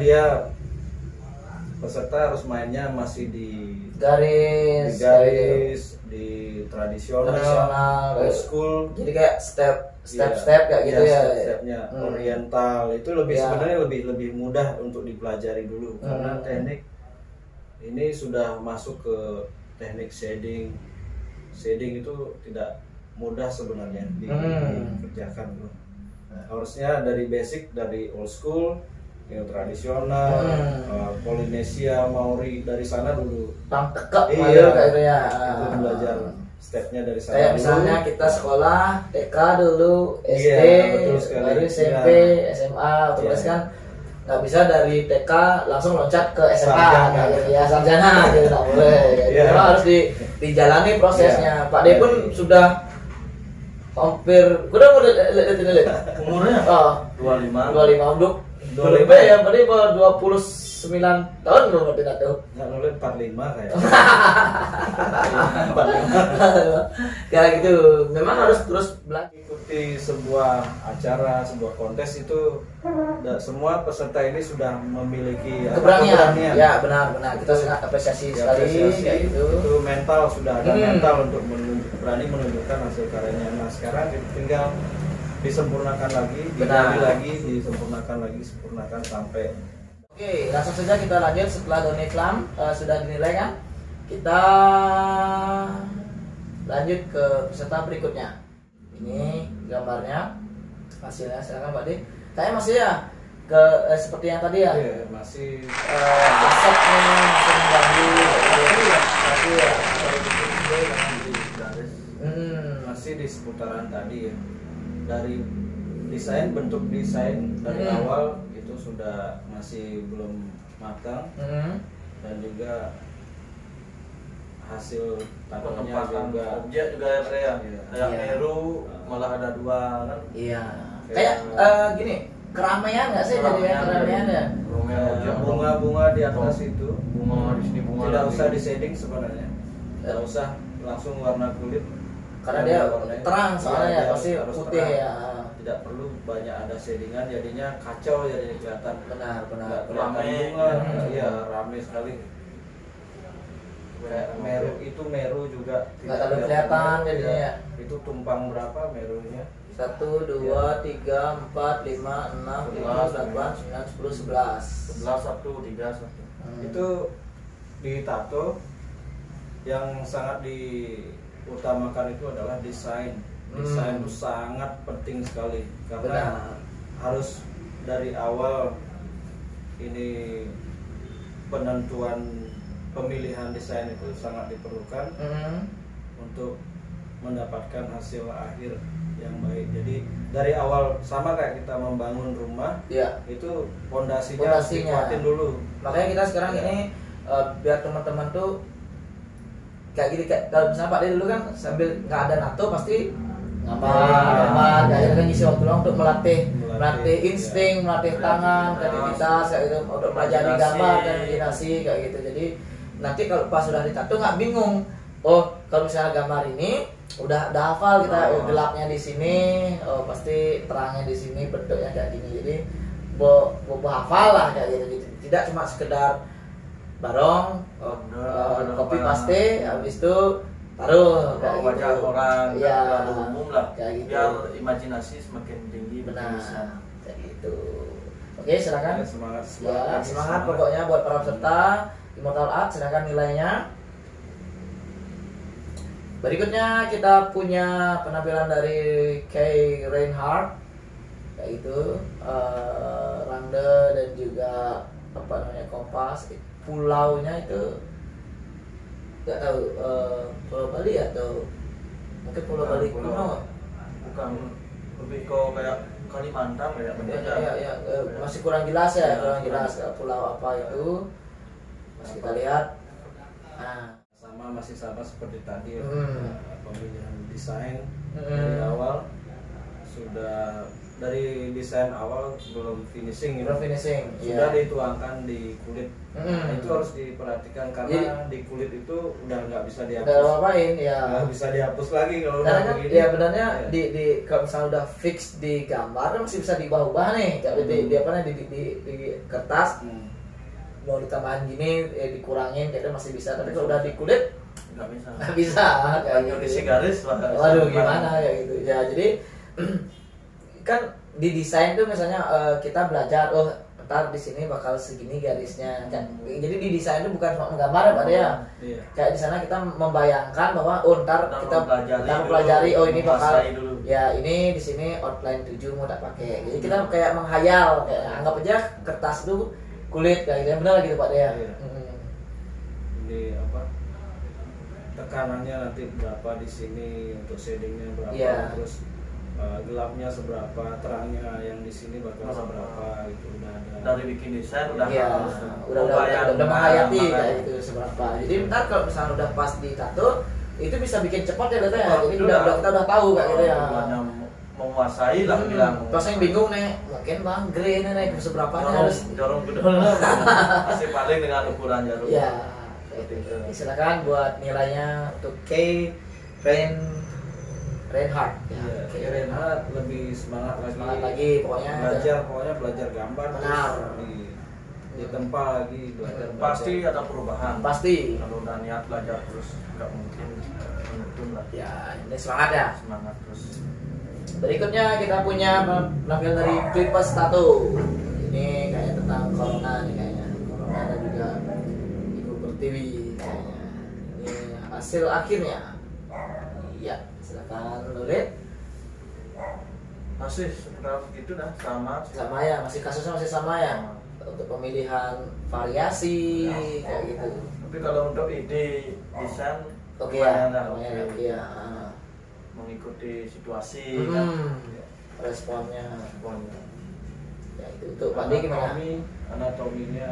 peserta harus mainnya masih di garis di tradisional, old school. Jadi kayak step kayak gitu ya. Stepnya oriental itu sebenarnya lebih mudah untuk dipelajari dulu karena teknik ini sudah masuk ke teknik shading itu tidak mudah sebenarnya dikerjakan. Harusnya dari basic, dari old school, yang tradisional, Polinesia, Maori dari sana dulu. Tekek ya. Itu belajar stepnya dari sana. Kayak misalnya kita sekolah TK dulu, SD, baru SMP, SMA, terus kan nggak bisa dari TK langsung loncat ke SMA ya, sarjana gitu, nggak boleh. Harus dijalani prosesnya. Pak De pun sudah hampir udah lihat umurnya 25 untuk 25 ya, berarti 29 tahun belum ngerti tato. Nggak nulis 45 kayak. Kayak gitu, memang harus terus belajar. Ikuti sebuah acara, sebuah kontes itu semua peserta ini sudah memiliki keberanian. Ya benar, kita sangat apresiasi sekali. Itu mental, sudah ada mental untuk berani menunjukkan hasil karyanya. Nah sekarang tinggal disempurnakan lagi, disempurnakan sampai. Oke, langsung saja kita lanjut setelah Donny Flame sudah dinilai kan. Kita lanjut ke peserta berikutnya. Ini gambarnya, hasilnya silakan Pak De. Kayaknya masih ya ke seperti yang tadi ya. Iya, masih asapnya masih mengganggu. Tapi ya masih di seputaran tadi ya. Dari desain, bentuk desain dari awal itu sudah masih belum matang, dan juga hasil tanggalnya juga objek juga ya Pak ya. Kayak Meru malah ada 2 kan. Iya. Kayak gini, keramaian nggak sih jadi ya keramaian ya? Bunga-bunga di atas itu, bunga di sini bunga. Tidak usah di shading sebenarnya. Tidak usah langsung warna kulit. Karena dia terang soalnya ya, pasti harus putih terang. ya. Tidak perlu banyak ada shadingan, jadinya kacau, jadi kelihatan. Benar. Nggak kelihatan bunga, iya rame sekali. Kayak Meru itu juga Nggak terlalu kelihatan jadinya ya. Itu tumpang berapa Merunya? 1, 2, 3, 4, 5, 6, 7, 8, 9, 10, 11. 11, 1, 3, 1. Itu di tato yang sangat diutamakan itu adalah desain. Desain itu sangat penting sekali karena harus dari awal ini penentuan pemilihan desain itu sangat diperlukan untuk mendapatkan hasil akhir yang baik. Jadi dari awal sama kayak kita membangun rumah, itu pondasinya harus dikuatin dulu. Makanya kita sekarang ini biar teman-teman tuh kayak gini, kalau misalnya Pak De dulu kan sambil nggak ada NATO pasti gambar, kayak kan ngisi waktu luang untuk melatih insting, melatih tangan, kreativitas, kayak gitu, untuk belajar gambar dan imajinasi kayak gitu. Jadi nanti kalau pas sudah ditato nggak bingung. Oh, kalau misalnya gambar ini udah hafal kita, gelapnya di sini, pasti terangnya di sini, bentuknya kayak gini. Jadi hafal lah kayak gitu. Tidak cuma sekedar barong, copy paste, habis itu taruh kayak wajah gitu. orang, ya, umum lah, kayak gitu. Biar imajinasi semakin tinggi. Benar, kayak gitu. Oke, silakan. Semangat Pokoknya buat para peserta Immortal Art, silakan nilainya. Berikutnya kita punya penampilan dari Kay Reinhardt, yaitu Rande dan juga apa namanya kompas. Pulaunya itu nggak tahu, Pulau Bali atau mungkin Pulau Bali kuno. Bukan, lebih ke kayak Kalimantan kayak ya, masih kurang jelas ya, kurang jelas pulau apa itu. Masih kita lihat. Masih sama seperti tadi pemilihan desain dari awal sudah, dari desain awal belum finishing, sudah dituangkan di kulit. Nah, itu harus diperhatikan karena di kulit itu udah nggak bisa dihapus. Nggak bisa dihapus lagi kalau udah begini. Ya benarnya di kalau misalnya udah fix di gambar masih bisa diubah-ubah nih, di kertas. Mau ditambahin gini, dikurangin, jadi masih bisa. Tapi kalau udah di kulit nggak bisa. Kayak isi garis, waduh gimana ya gitu. Ya jadi kan di desain tuh misalnya kita belajar, ntar di sini bakal segini garisnya. Kan? Jadi di desain itu bukan cuma menggambar ya Pak De ya. Kayak di sana kita membayangkan bahwa ntar kita pelajari, ini bakal ya ini di sini outline 7 mau tak pakai. Jadi kita kayak menghayal, kayak anggap aja kertas itu kulit kayak gitu, benar gitu Pak De ya. Ini apa, tekanannya nanti berapa di sini, untuk shadingnya berapa, terus gelapnya seberapa, terangnya yang di sini bakal seberapa, itu udah ada. Dari bikin desain udah udah menghayati kayak gitu seberapa. Jadi ntar kalau misalnya udah pas di tato itu bisa bikin cepat ya ya. Jadi kita udah tahu kayak gitu ya. Menguasai lah bilang. Pas yang bingung nih, mungkin Bang Grey nih seberapa harus jarum gedor lah. Masih paling dengan ukuran jarum. Ya. Silakan buat nilainya untuk Kay Reinhardt. Kay Reinhardt lebih semangat lagi pokoknya belajar gambar. Benar. Di tempat lagi belajar. Pasti ada perubahan. Pasti. Kalau udah niat belajar terus nggak mungkin menurun lah. Ya, ini semangat ya. Semangat terus. Berikutnya kita punya penampilan dari Clippers Tattoo. Ini kayaknya tentang corona nih kayaknya. Corona dan juga Ibu Pertiwi kayaknya. Ini hasil akhirnya. Ya, silakan Nurit. Masih seperti itu dah, sama Sama ya, masih kasusnya masih sama ya. Untuk pemilihan variasi kayak gitu. Tapi kalau untuk ide desain Oke ya, lumayan lah, lumayan oke. oke ya. Mengikuti situasi Responnya. responnya. Ya itu untuk Pak D gimana? Anatominya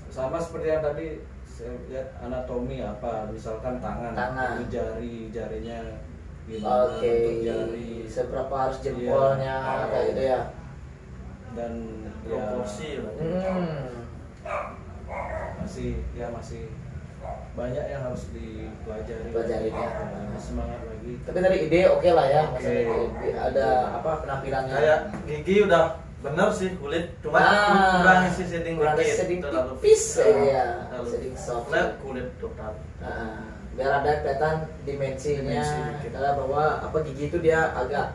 sama seperti yang tadi saya lihat, anatomi apa, misalkan tangan, Tangan. itu jarinya gimana, Oke. bentuk jari Seberapa harus jempolnya Iya. kayak gitu ya. dan Proporsi lah. masih banyak yang harus dipelajari. Pelajari ya. Semangat lagi. Tapi dari ide oke lah ya, Oke. masalah ide. Ada apa penampilannya? Kayak gigi udah bener sih, kulit cuma Ah, kurang isi shading kurang dikit. shading Terlalu tipis, terlalu- ya. terlalu Shading soft. flat, kulit total. Nah, biar ada kelihatan dimensinya, Dimensi dikit. adalah bahwa apa gigi itu dia agak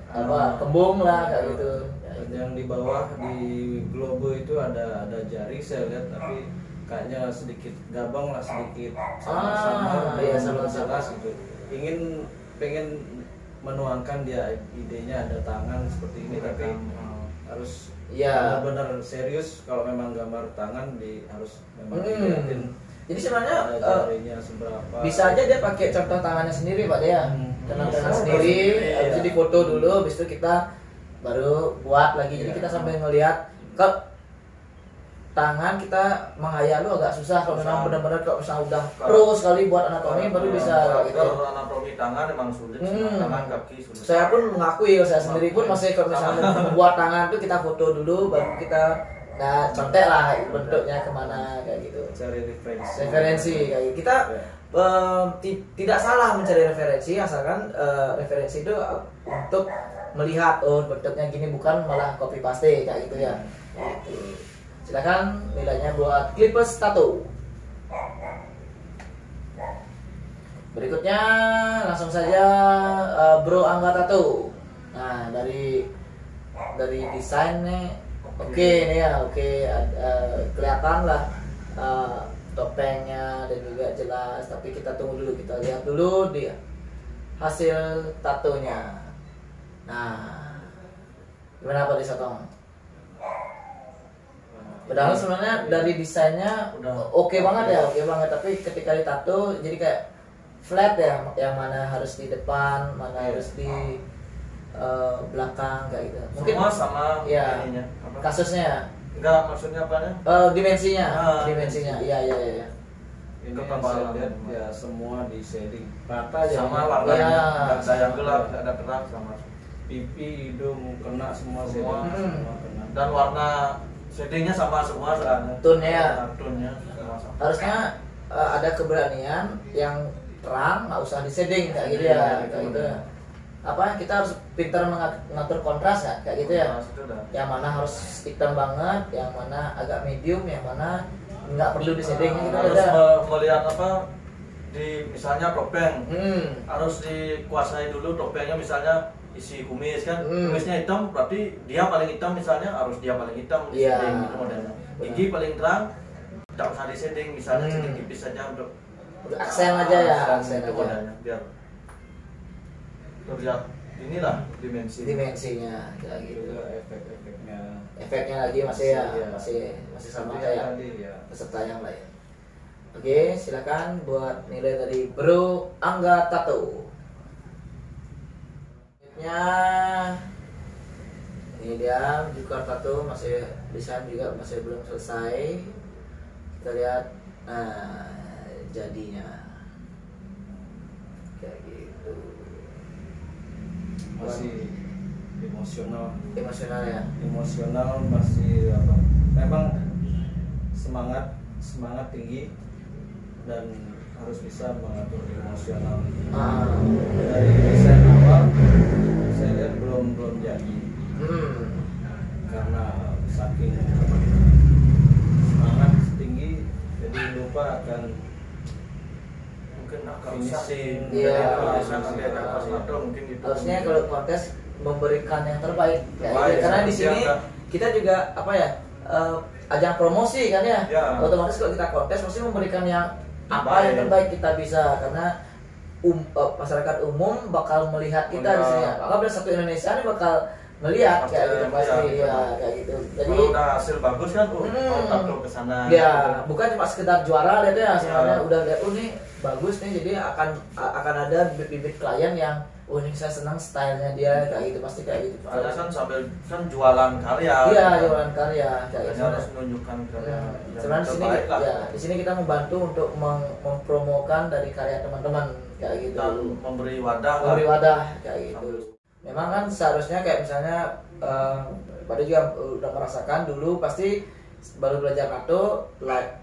apa Ah. kembung lah kayak gitu. Ya, Dan itu. yang di bawah di globe itu ada jari saya lihat, tapi kayaknya sedikit gabang lah, sedikit sama-sama iya, belum sama-sama. jelas gitu. Pengen menuangkan dia idenya ada tangan seperti ini, tapi harus Iya. benar-benar serius. Kalau memang gambar tangan harus memang Hmm. dilihatin Jadi sebenarnya ada jarinya seberapa. bisa aja dia pakai contoh tangannya sendiri Pak Dea. Contoh tangan sendiri, habis itu difoto dulu, habis itu kita baru buat lagi. Jadi Iya. kita sambil ngelihat ke tangan kita menghayal lu agak susah kalau memang benar-benar kalau misalnya udah pro sekali buat anatomi baru bisa kayak gitu. Kalau anatomi tangan emang sulit, tangan kaki sulit. Saya pun mengakui, saya sendiri pun masih kalau misalnya membuat tangan tuh kita foto dulu, baru kita contek lah bentuknya kemana kayak gitu. Cari referensi. Referensi kayak gitu. Kita tidak salah mencari referensi, asalkan referensi itu untuk melihat oh bentuknya gini, bukan malah copy paste kayak gitu ya. Gitu. Silakan nilainya buat Clippers Tattoo. Berikutnya langsung saja Bro Angga Tattoo. Nah, dari desainnya oke nih ya, oke, kelihatan lah topengnya dan juga jelas, tapi kita tunggu dulu, kita lihat dulu di hasil tatonya. Nah, gimana Pak Disotong? Padahal sebenarnya dari desainnya oke banget ya, oke banget, tapi ketika ditato jadi kayak flat ya, yang mana harus di depan, mana harus di belakang kayak gitu. Mungkin Semua sama ya, ininya. Apa? kasusnya Enggak, maksudnya apa nya? dimensinya, Ah, dimensinya, iya. Ini yang Ketebalan. saya lihat ya semua di shading rata ya. Sama warnanya, Iya. enggak ada yang gelap, enggak ada terang sama. Pipi, hidung kena semua Semua. shading, semua kena. Dan warna shadingnya sama semua soalnya. Tone-nya. Tone-nya semua sama. Harusnya ada keberanian yang terang, nggak usah di shading kayak gitu ya, Iya, kayak gitu. benar. Apa kita harus pintar mengatur kontras ya, kayak gitu ya. Kontras itu dah. Yang mana harus hitam banget, yang mana agak medium, yang mana nggak perlu di shading gitu Harus ada. melihat apa di misalnya topeng. Harus dikuasai dulu topengnya, misalnya isi kumis kan, kumisnya hitam berarti dia paling hitam, misalnya harus dia paling hitam di Iya. shading gitu modelnya. Gigi paling terang, tidak usah di shading, misalnya sedikit tipis saja untuk Aksen aja ya, aksen itu aja. modelnya biar terlihat inilah Dimensinya kayak gitu. Juga efek-efeknya. Efeknya lagi masih ya, Iya. masih sama Seperti kayak yang tadi ya. peserta yang lain. Oke, silakan buat nilai dari Bro Angga Tattoo. Selanjutnya ini dia juga tattoo, masih desain juga masih belum selesai. Kita lihat, nah jadinya kayak gitu. Masih Emosional ya. emosional masih apa? Memang semangat tinggi dan harus bisa mengatur emosional. Dari desain awal saya lihat belum jadi karena saking apa, semangat tinggi jadi lupa akan mungkin agak finishing. Iya. Mungkin gitu. Harusnya kalau kontes memberikan yang terbaik, ya, Terbaik, karena di seperti sini apa? kita juga apa ya, ajang promosi kan ya. Ya. Otomatis kalau kita kontes pasti memberikan yang apa Terbaik. yang terbaik kita bisa, karena masyarakat umum bakal melihat kita di sini. Maka satu Indonesia ini bakal melihat kayak gitu pasti ya kayak gitu. Jadi kalau udah hasil bagus kan mau tato ke sana. Ya, bukan cuma sekedar juara lihat ya, sebenarnya udah lihat nih bagus nih, jadi akan ada bibit-bibit klien yang ini saya senang stylenya dia kayak gitu, pasti kayak gitu. Ada kan sambil kan jualan karya. Iya, jualan karya kayak gitu. Harus menunjukkan karya. Sebenarnya di sini ya, di sini kita membantu untuk mempromokan dari karya teman-teman kayak gitu. Dan memberi wadah. Memberi wadah kayak gitu. Memang kan seharusnya kayak misalnya pada juga udah merasakan dulu pasti baru belajar tato,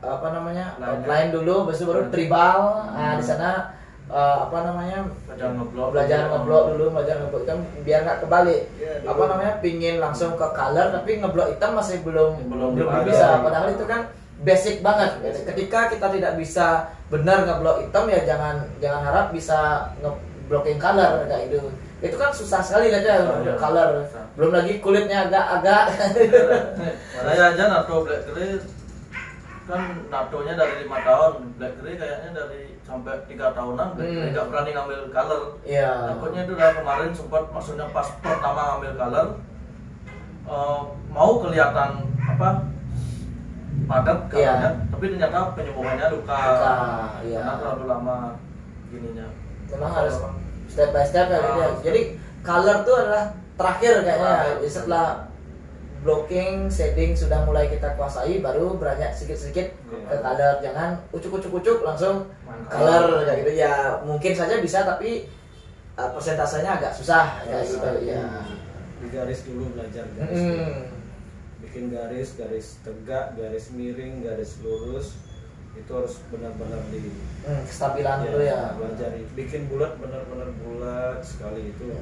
apa namanya, outline dulu, habis itu baru tribal. Nah di sana belajar ngeblok dulu, belajar ngeblok hitam biar nggak kebalik. Apa namanya, pingin langsung ke color tapi ngeblok hitam masih belum bisa. Padahal itu kan basic banget. Ketika kita tidak bisa benar ngeblok hitam ya jangan harap bisa ngeblocking color kayak gitu. Itu kan susah sekali aja untuk color. Belum lagi kulitnya agak-agak. Saya aja nato black grey kan natonya dari 5 tahun, black grey kayaknya dari sampai 3 tahunan black grey nggak berani ngambil color. Iya. Takutnya itu udah kemarin sempat, maksudnya pas pertama ngambil color mau kelihatan apa padat colornya, tapi ternyata penyembuhannya luka. Karena terlalu lama gininya. Memang harus step by step ya gitu ya. Jadi color tuh adalah terakhir kayaknya. Setelah blocking, shading sudah mulai kita kuasai, baru beranjak sedikit-sedikit ke color. Jangan ucuk langsung color kayak gitu ya. Mungkin saja bisa tapi persentasenya agak susah kayak gitu ya. Di garis dulu belajar garis dulu. Bikin garis tegak, garis miring, garis lurus. Itu harus benar-benar di kestabilan dulu ya. Pelajari. Bikin bulat benar-benar bulat sekali itu.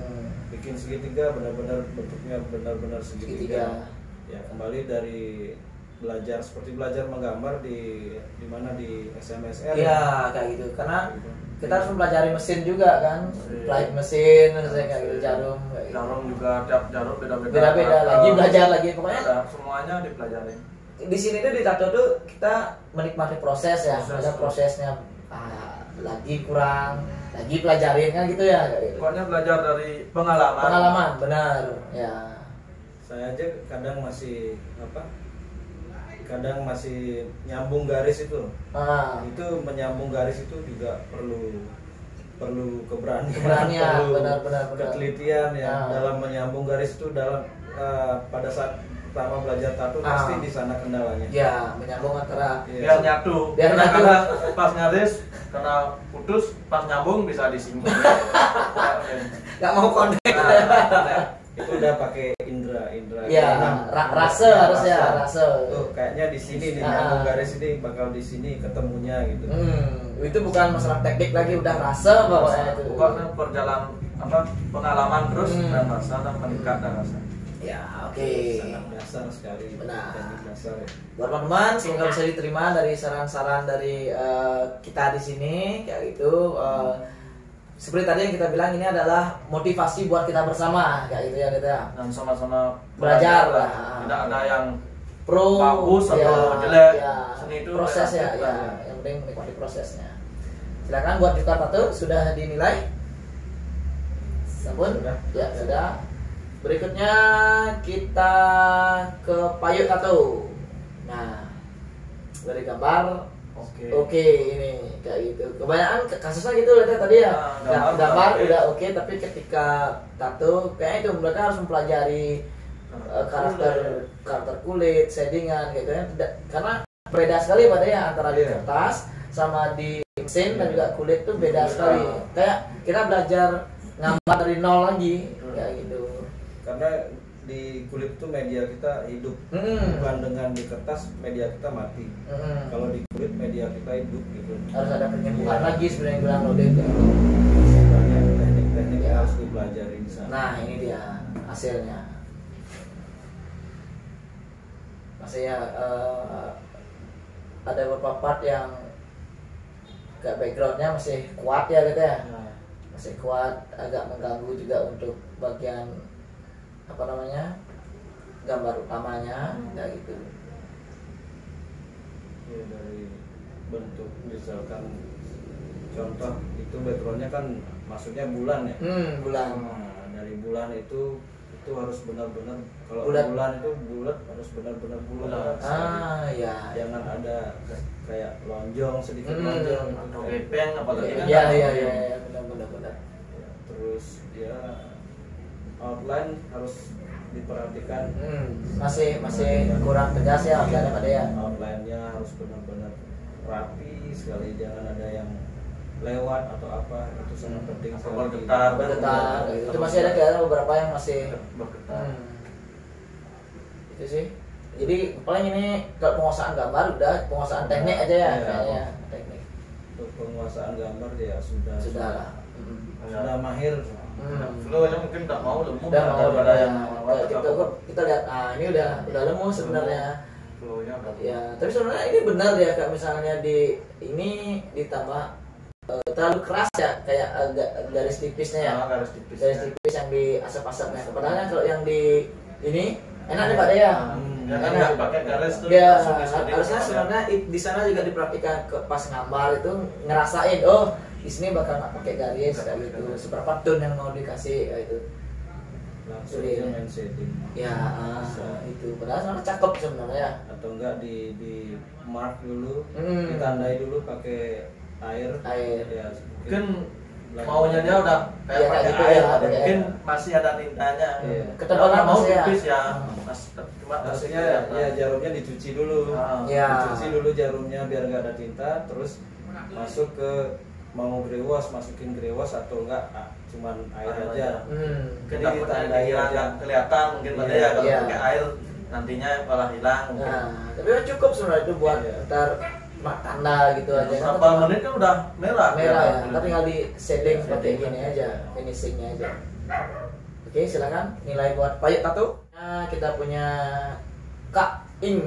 Bikin segitiga benar-benar bentuknya benar-benar segitiga. Ya kembali dari belajar seperti belajar menggambar di mana di SMSR. Iya kayak gitu. Karena kita harus mempelajari mesin juga kan. Pelajari mesin kayak gitu, jarum. Jarum juga tiap jarum beda-beda. Beda-beda lagi belajar lagi pokoknya. Semuanya dipelajari. Di sini tuh di tato tuh kita menikmati proses ya, ada prosesnya lagi kurang, lagi pelajarin kan gitu ya. Pokoknya belajar dari pengalaman. Pengalaman benar ya. Saya aja kadang masih nyambung garis itu. Itu menyambung garis itu juga perlu keberanian, benar. Ketelitian ya dalam menyambung garis itu dalam pada saat pertama belajar tato pasti di sana kendalanya. Ya, menyambung antara biar nyatu. Karena pas ngaris kena putus, pas nyambung bisa disinggung. Gak mau connect. Itu udah pakai indra. Ya, rasa harusnya rasa. Tuh kayaknya di sini nih nyambung garis ini bakal di sini ketemunya gitu. Itu bukan masalah teknik lagi, udah rasa pokoknya itu. Pokoknya perjalanan pengalaman terus dan rasa dan meningkat dan rasa. Ya, oke. Sangat dasar sekali. Benar. Dasar ya. Buat teman-teman, semoga bisa diterima dari saran-saran dari kita di sini kayak gitu. Seperti tadi yang kita bilang, ini adalah motivasi buat kita bersama kayak gitu ya kita. Dan sama-sama belajar lah. Tidak ada yang pro bagus atau jelek. Seni itu proses ya. Yang penting menikmati prosesnya. Silakan buat Jukar Tato, sudah dinilai? Sampun? Ya, sudah. Berikutnya kita ke Payut Tato. Nah, dari gambar oke ini kayak gitu. Kebanyakan kasusnya gitu lihat tadi ya. Gambar udah oke, tapi ketika tato kayaknya itu mereka harus mempelajari karakter kulit, shadingan gitu ya. Karena beda sekali pada ya antara di kertas sama di mesin dan juga kulit tuh beda sekali. Kayak kita belajar gambar dari nol lagi kayak gitu. Karena di kulit itu media kita hidup, bukan dengan di kertas media kita mati. Kalau di kulit media kita hidup gitu. Harus ada penyembuhan lagi sebenarnya bilang Lode. Banyak teknik-teknik yang harus dipelajari di sana. Nah ini dia hasilnya. Masih ya ada beberapa part yang kayak backgroundnya masih kuat ya gitu ya. Masih kuat, agak mengganggu juga untuk bagian apa namanya gambar utamanya kayak gitu. Ya, dari bentuk misalkan contoh itu backgroundnya kan maksudnya bulan ya. Bulan. Nah, dari bulan itu harus benar-benar, kalau Bulat. bulan itu bulat harus benar-benar bulat. Ya. Jangan ada kayak lonjong, sedikit lonjong atau gepeng apalagi kan. Iya, benar. Ya, terus ya outline harus diperhatikan. Masih kurang tegas ya outline pada ya. Outline-nya harus benar-benar rapi sekali, jangan ada yang lewat atau apa, itu sangat penting sekali. Bergetar. Itu masih ada kelihatan beberapa yang masih bergetar. Itu sih. Jadi paling ini kalau penguasaan gambar udah penguasaan teknik aja ya, kayaknya teknik. Untuk penguasaan gambar ya sudah lah. Sudah mahir. Flow aja mungkin nggak mau lemu. Udah mau daripada yang kita lihat, ini udah lemu sebenarnya. Flow-nya udah. Ya, tapi sebenarnya ini benar ya, kayak misalnya di ini ditambah terlalu keras ya, kayak garis tipisnya ya. Garis tipis yang di asap-asapnya. Padahal kalau yang di ini enak nih Pak ya. Ya kan nggak pakai garis tuh. Ya, langsung harusnya sebenarnya di sana juga diperhatikan pas ngambar itu ngerasain, oh di sini bakal nggak pakai garis kayak gitu. Seberapa tone yang mau dikasih kayak itu. Langsung aja main setting. Ya, itu. Padahal sebenarnya cakep sebenarnya. Atau enggak di mark dulu, ditandai dulu pakai air. Ya, mungkin maunya dia udah kayak ya, pakai gitu air, ya, mungkin masih ada tintanya. Ketebalan mau masih ya. tipis ya. Cuma maksudnya ya jarumnya dicuci dulu. Dicuci dulu jarumnya biar nggak ada tinta, terus masuk ke mau grewas, masukin grewas atau enggak cuman air aja. Mungkin ditandai aja kelihatan mungkin pada ya kalau pakai air nantinya malah hilang mungkin. Tapi cukup sebenarnya itu buat ntar tanda gitu aja. Berapa menit kan udah merah ya. Ntar tinggal di shading seperti gini aja, finishingnya aja. Oke, silakan nilai buat payet tato. Nah, kita punya Kak Ing.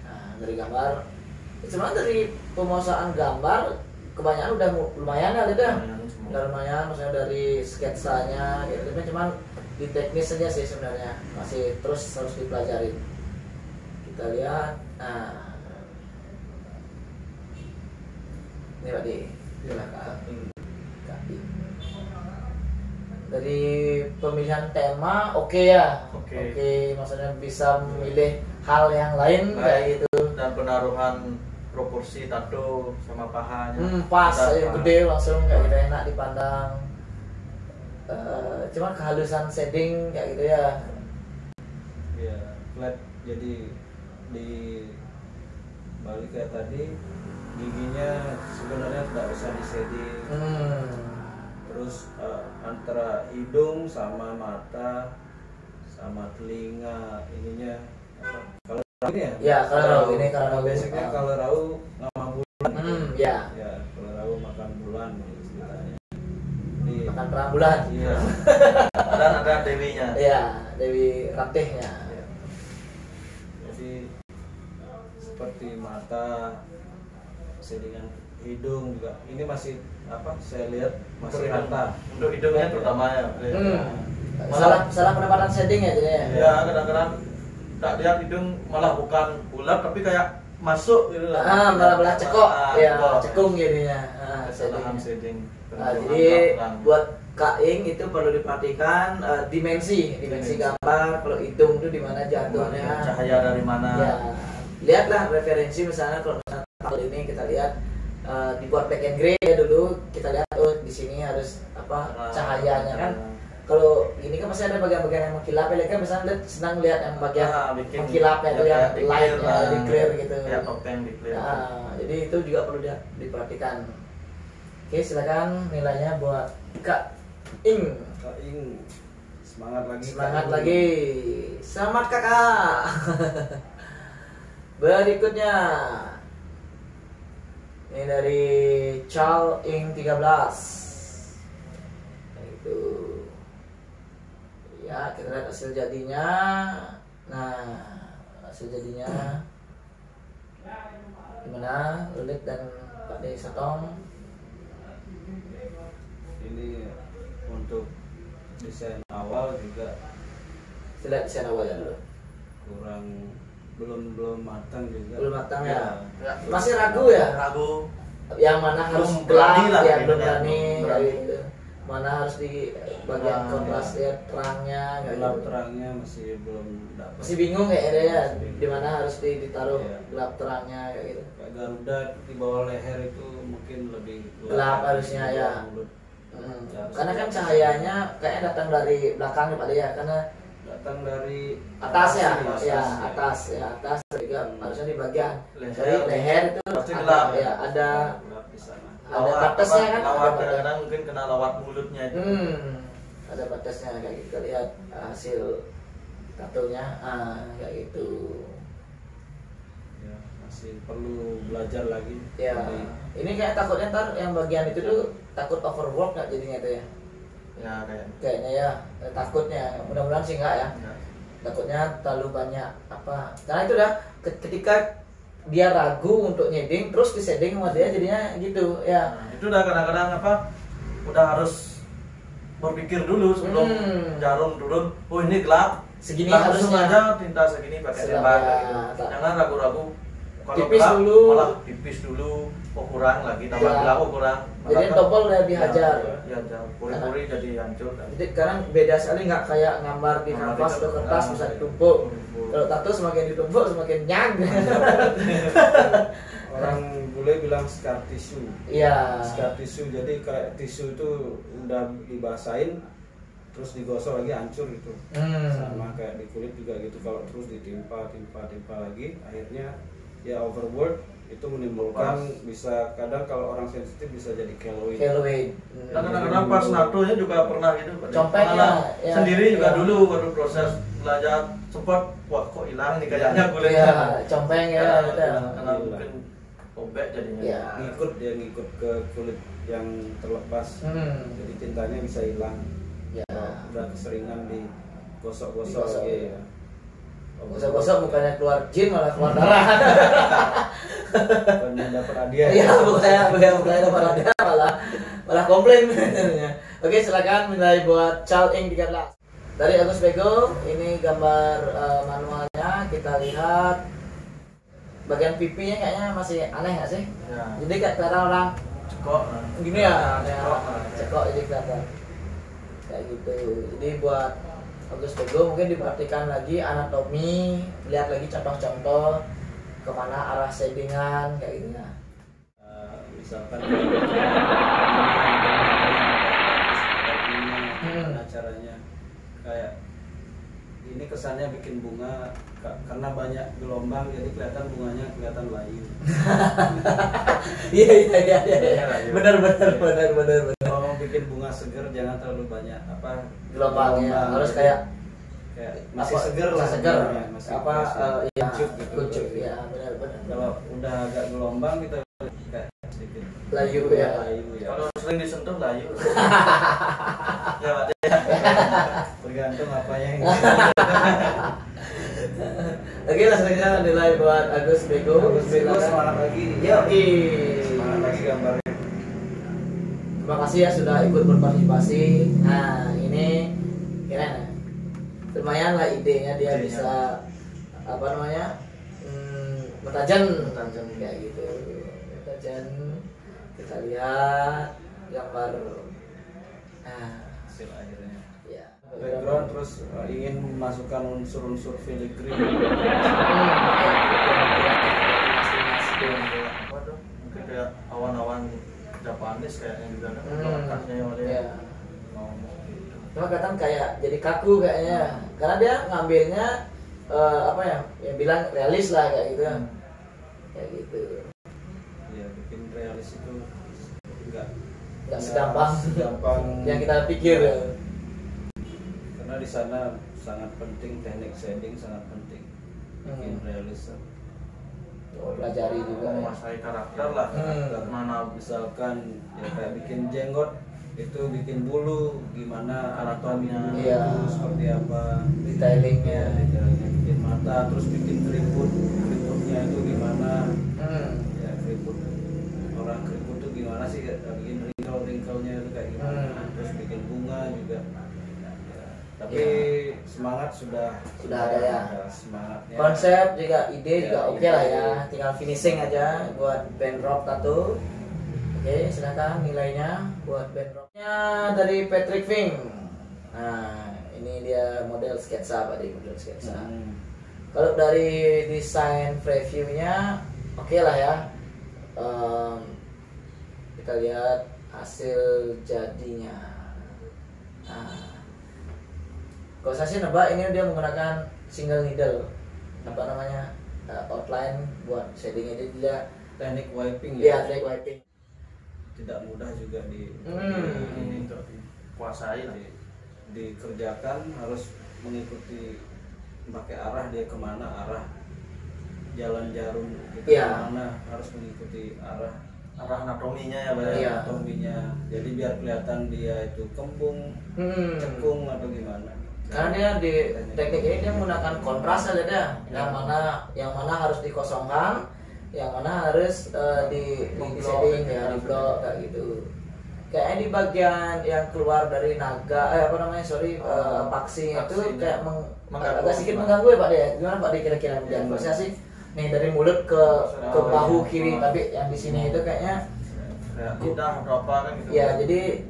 Nah, dari gambar. Sebenarnya dari penguasaan gambar kebanyakan udah lumayan ya gitu ya. Udah lumayan, maksudnya dari sketsanya gitu. Cuman di teknis saja sih sebenarnya masih terus harus dipelajari. Kita lihat. Nah, ini Pak Di, silakan. Kak Ing. Dari pemilihan tema oke ya. Oke, maksudnya bisa memilih hal yang lain kayak gitu. Dan penaruhan proporsi tato sama pahanya pas aja gede langsung kayak gitu, enak dipandang. Cuma kehalusan shading kayak gitu ya. Ya, flat, jadi di balik kayak tadi giginya sebenarnya tidak usah di shading. Terus antara hidung sama mata sama telinga ininya apa? Kalau rau ini ya? Ya, kalau rau ini kalau basicnya kalau rau nama bulan. Ya. Ya, kalau rau makan bulan ceritanya. Makan perang bulan. Iya. Dan ada dewinya. Iya, Dewi Ratihnya. Ya. Jadi seperti mata, shadingan hidung juga. Ini masih apa? Saya lihat masih rata. Untuk hidungnya terutama ya. Salah penempatan shading ya jadinya. Ya, kadang-kadang tak lihat hidung malah bukan bulat tapi kayak masuk gitu lah. Malah cekok. Ya, cekung jadinya. Kesalahan shading. Jadi buat Kak Ing itu perlu diperhatikan dimensi gambar. Kalau hidung itu di mana jatuhnya, cahaya dari mana. Ya, lihatlah referensi misalnya kalau tahun ini kita lihat dibuat black and gray ya dulu, kita lihat di sini harus apa cahayanya kan. Kalau gini kan pasti ada bagian-bagian yang mengkilap ya kan, misalnya senang lihat yang bagian mengkilapnya itu yang lightnya di clear gitu. Ya, topeng di clear. Jadi itu juga perlu diperhatikan. Oke, silakan nilainya buat Kak Ing. Kak Ing, semangat lagi. Semangat lagi. Selamat kakak. Berikutnya ini dari Charles Ing 13. Itu ya, kita lihat hasil jadinya. Nah, hasil jadinya gimana Lulit dan Pak De Satong? Ini untuk desain awal juga Kita lihat desain awalnya dulu. belum matang juga. Belum matang ya? Masih ragu ya? Ragu. yang mana harus berani gelap lah, ya, gitu belum ya, berani belum kayak berani. gitu. Mana harus di bagian kontras ya, terangnya kayak gelap gitu. terangnya masih belum dapat. Masih bingung kayak ya, di mana harus ditaruh Iya. gelap terangnya kayak gitu. Kayak Garuda di bawah leher itu mungkin lebih Gelap harusnya, di bawah ya. mulut. Ya, Karena kan harusnya cahayanya kayaknya datang dari belakang ya Pak ya, karena datang dari atas ya, atas, ya atas ya atas juga harusnya di bagian Leher. dari leher itu Pasti ada gelap. ya, ada gelap di sana. ada batasnya kan, lawat ada batas. kadang-kadang mungkin kena lawat mulutnya itu. Ada batasnya kayak gitu. Kita lihat hasil tatonya, kayak gitu. Ya, masih perlu belajar lagi. Ya, ini kayak takutnya ntar yang bagian itu tuh takut overwork nggak jadinya itu ya? Ya Kayaknya ya, takutnya. Mudah-mudahan sih nggak ya. ya. Takutnya terlalu banyak apa? Karena itu dah ketika dia ragu untuk nyeding, terus di shading sama dia jadinya gitu ya. Nah, itu udah kadang-kadang apa? Udah harus berpikir dulu sebelum jarum turun. Oh ini gelap. Segini Langsung harusnya. aja tinta segini pakai Selap, tembak. ya. Gitu. Jangan ragu-ragu. Kalau Tipis gelap, dulu. malah tipis dulu. Oh kurang lagi, tambah Ya. gelap oh kurang. Jadi topol udah dihajar. Ya, puri-puri jadi hancur. Jadi sekarang beda sekali, nggak kayak gambar di Gambar kanvas di atau kertas kertas. bisa ditumpuk. Tumpuk. Kalau tato semakin ditumpuk semakin nyang. Orang bule bilang scar tissue. Iya. Scar tissue, jadi kayak tisu itu udah dibasahin terus digosok lagi hancur gitu. Sama kayak di kulit juga gitu, kalau terus ditimpa lagi akhirnya ya overwork itu menimbulkan bisa kadang kalau orang sensitif bisa jadi keloid. Keloid. Dan kadang-kadang pas natonya juga pernah gitu. Compeng Pengalaman ya, sendiri juga ya. dulu waktu proses belajar sempat wah kok hilang nih kayaknya Iya, kulitnya. compeng ya. Karena- Gitu. karena mungkin robek jadinya. Iya. Ngikut ke kulit yang terlepas. Jadi tintanya bisa hilang. Ya. Udah keseringan digosok-gosok Digosok. lagi ya. Gosok-gosok bukannya keluar jin malah keluar darah. Bukannya dapat hadiah. Iya, bukannya dapat hadiah malah komplain. Oke, silakan nilai buat Chal Ing 13. Dari Agus Bego, ini gambar manualnya. Kita lihat bagian pipinya kayaknya masih aneh nggak sih? Ya. Jadi kayak kelihatan orang Cekok. gini ya, Cekok. cekok jadi kelihatan kayak gitu. Jadi buat Agus Bego mungkin diperhatikan lagi anatomi, lihat lagi contoh-contoh kemana arah shadingan kayak gitu ya. Misalkan Hmm. caranya kayak ini kesannya bikin bunga karena banyak gelombang jadi kelihatan bunganya kelihatan layu. Iya. Iya. Benar. Kalau mau bikin bunga seger jangan terlalu banyak apa Gelombangnya harus kayak masih apa, seger lah. masih seger. bunganya, masih Ya, kuncup gitu. kuncup ya, benar. Kalau udah agak gelombang kita kayak sedikit Layu ya. layu ya. Kalau sering disentuh layu. Ya, Pak. Tergantung apa yang Oke, langsung aja nilai buat Agus Bego. semangat lagi. Yoi. Semangat lagi gambarnya. Terima kasih ya sudah ikut berpartisipasi. Nah, ini keren. Lumayan lah idenya dia Idenya. bisa apa namanya? Metajan kayak gitu. Metajan. Kita lihat gambar. Nah, Hasil akhirnya. ya. Background terus ingin memasukkan unsur-unsur filigree. Apa tuh? Mungkin kayak awan-awan Japanis kayaknya juga kan. Warnanya yang dia. Ya. Mau gitu. Cuma kelihatan kayak jadi kaku kayaknya. Karena dia ngambilnya apa ya? Ya bilang realis lah kayak gitu. Kayak gitu. Ya, bikin realis itu Nggak segampang yang kita pikir. Ya. Karena di sana sangat penting teknik shading, sangat penting bikin realis. Pelajari juga. Menguasai karakter lah. Mana Misalkan ya kayak bikin jenggot itu bikin bulu gimana anatominya Iya. itu seperti apa Detailingnya. detailnya bikin mata terus bikin keriputnya itu gimana ya keriput orang keriput itu gimana sih bikin wrinkle-nya itu kayak gimana terus bikin bunga juga ya, tapi semangat sudah ada ya. semangatnya Konsep juga ide Ya, juga oke ide. lah ya. Tinggal finishing aja buat band rock tattoo. Oke, silakan nilainya buat backgroundnya dari Patrick Fink. Nah, ini dia model sketsa, Pak, model sketsa. Kalau dari desain previewnya, oke lah ya. Kita lihat hasil jadinya. Nah, kalau saya sih nebak ini dia menggunakan single needle, apa namanya, outline buat shadingnya. Dia teknik wiping ya, teknik wiping. Tidak mudah juga ini untuk dikuasai lah. Dikerjakan harus mengikuti pakai arah dia kemana, arah jalan jarum kita kemana, harus mengikuti arah anatominya ya, Pak. Iya. Anatominya. Jadi biar kelihatan dia itu kembung, cekung atau gimana. Karena dia di teknik ini dia menggunakan kontras aja dia. Yang mana harus dikosongkan, yang mana harus di shading ya, di blok kayak gitu. Kayaknya di bagian yang keluar dari naga paksi itu kayak agak sedikit mengganggu ya Pak De. Gimana Pak De kira-kira saya sih nih dari mulut ke bahu kiri, tapi yang di sini itu kayaknya lidah atau apa kan gitu. Ya, jadi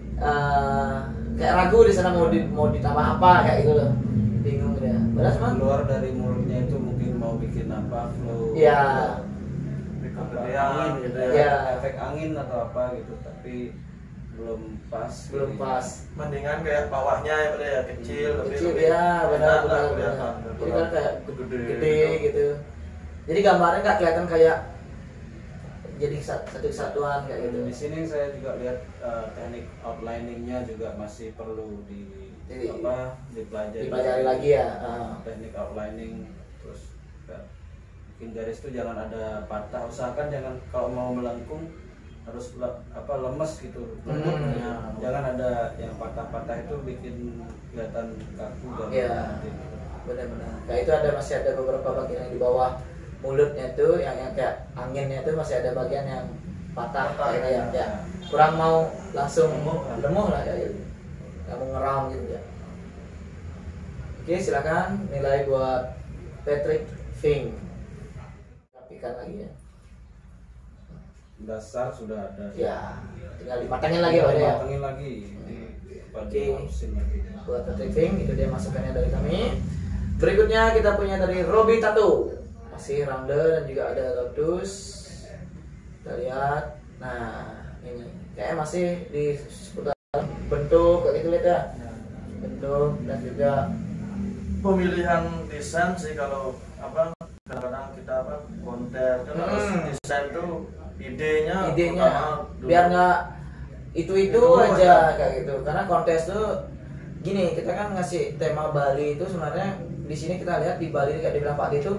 kayak ragu di sana mau ditambah apa kayak gitu loh. Bingung dia. Benar Mas? Keluar dari mulutnya itu mungkin mau bikin apa, flow. Iya. Angin gitu ya. Iya. Efek angin atau apa gitu, tapi belum pas. Mendingan kayak bawahnya ya, Pak, ya kecil Ya, benar. kelihatan. Jadi kan kayak gede gitu. Jadi gambarnya nggak kelihatan kayak jadi satu kesatuan kayak gitu. Di sini saya juga lihat teknik outliningnya juga masih perlu dipelajari lagi ya. Teknik outlining, terus bikin garis itu jangan ada patah. Usahakan jangan, kalau mau melengkung harus lemes gitu. Jangan ada yang patah-patah, itu bikin kelihatan kaku dan benar-benar. Kayak itu masih ada beberapa bagian yang di bawah mulutnya tuh yang kayak anginnya tuh masih ada bagian yang patah kayak kurang mau langsung lemuh lah kayak gitu, nggak mau ngeram gitu ya. Oke, silakan nilai buat Patrick Fink. Rapikan lagi ya. Dasar sudah ada. Ya, tinggal dipatangin lagi Pak ya. Dipatangin lagi. Oke. Buat Patrick Fink itu dia masukannya dari kami. Berikutnya kita punya dari Robby Tattoo. Masih round dan juga ada lotus. Kita lihat. Nah, ini kayak masih di seputar bentuk kayak gitu lihat ya. Bentuk dan juga pemilihan desain sih. Kalau kadang-kadang kita konten kan harus desain tuh idenya biar nggak itu aja kayak gitu. Karena kontes tuh gini, kita kan ngasih tema Bali itu sebenarnya di sini kita lihat di Bali kayak dibilang Pak itu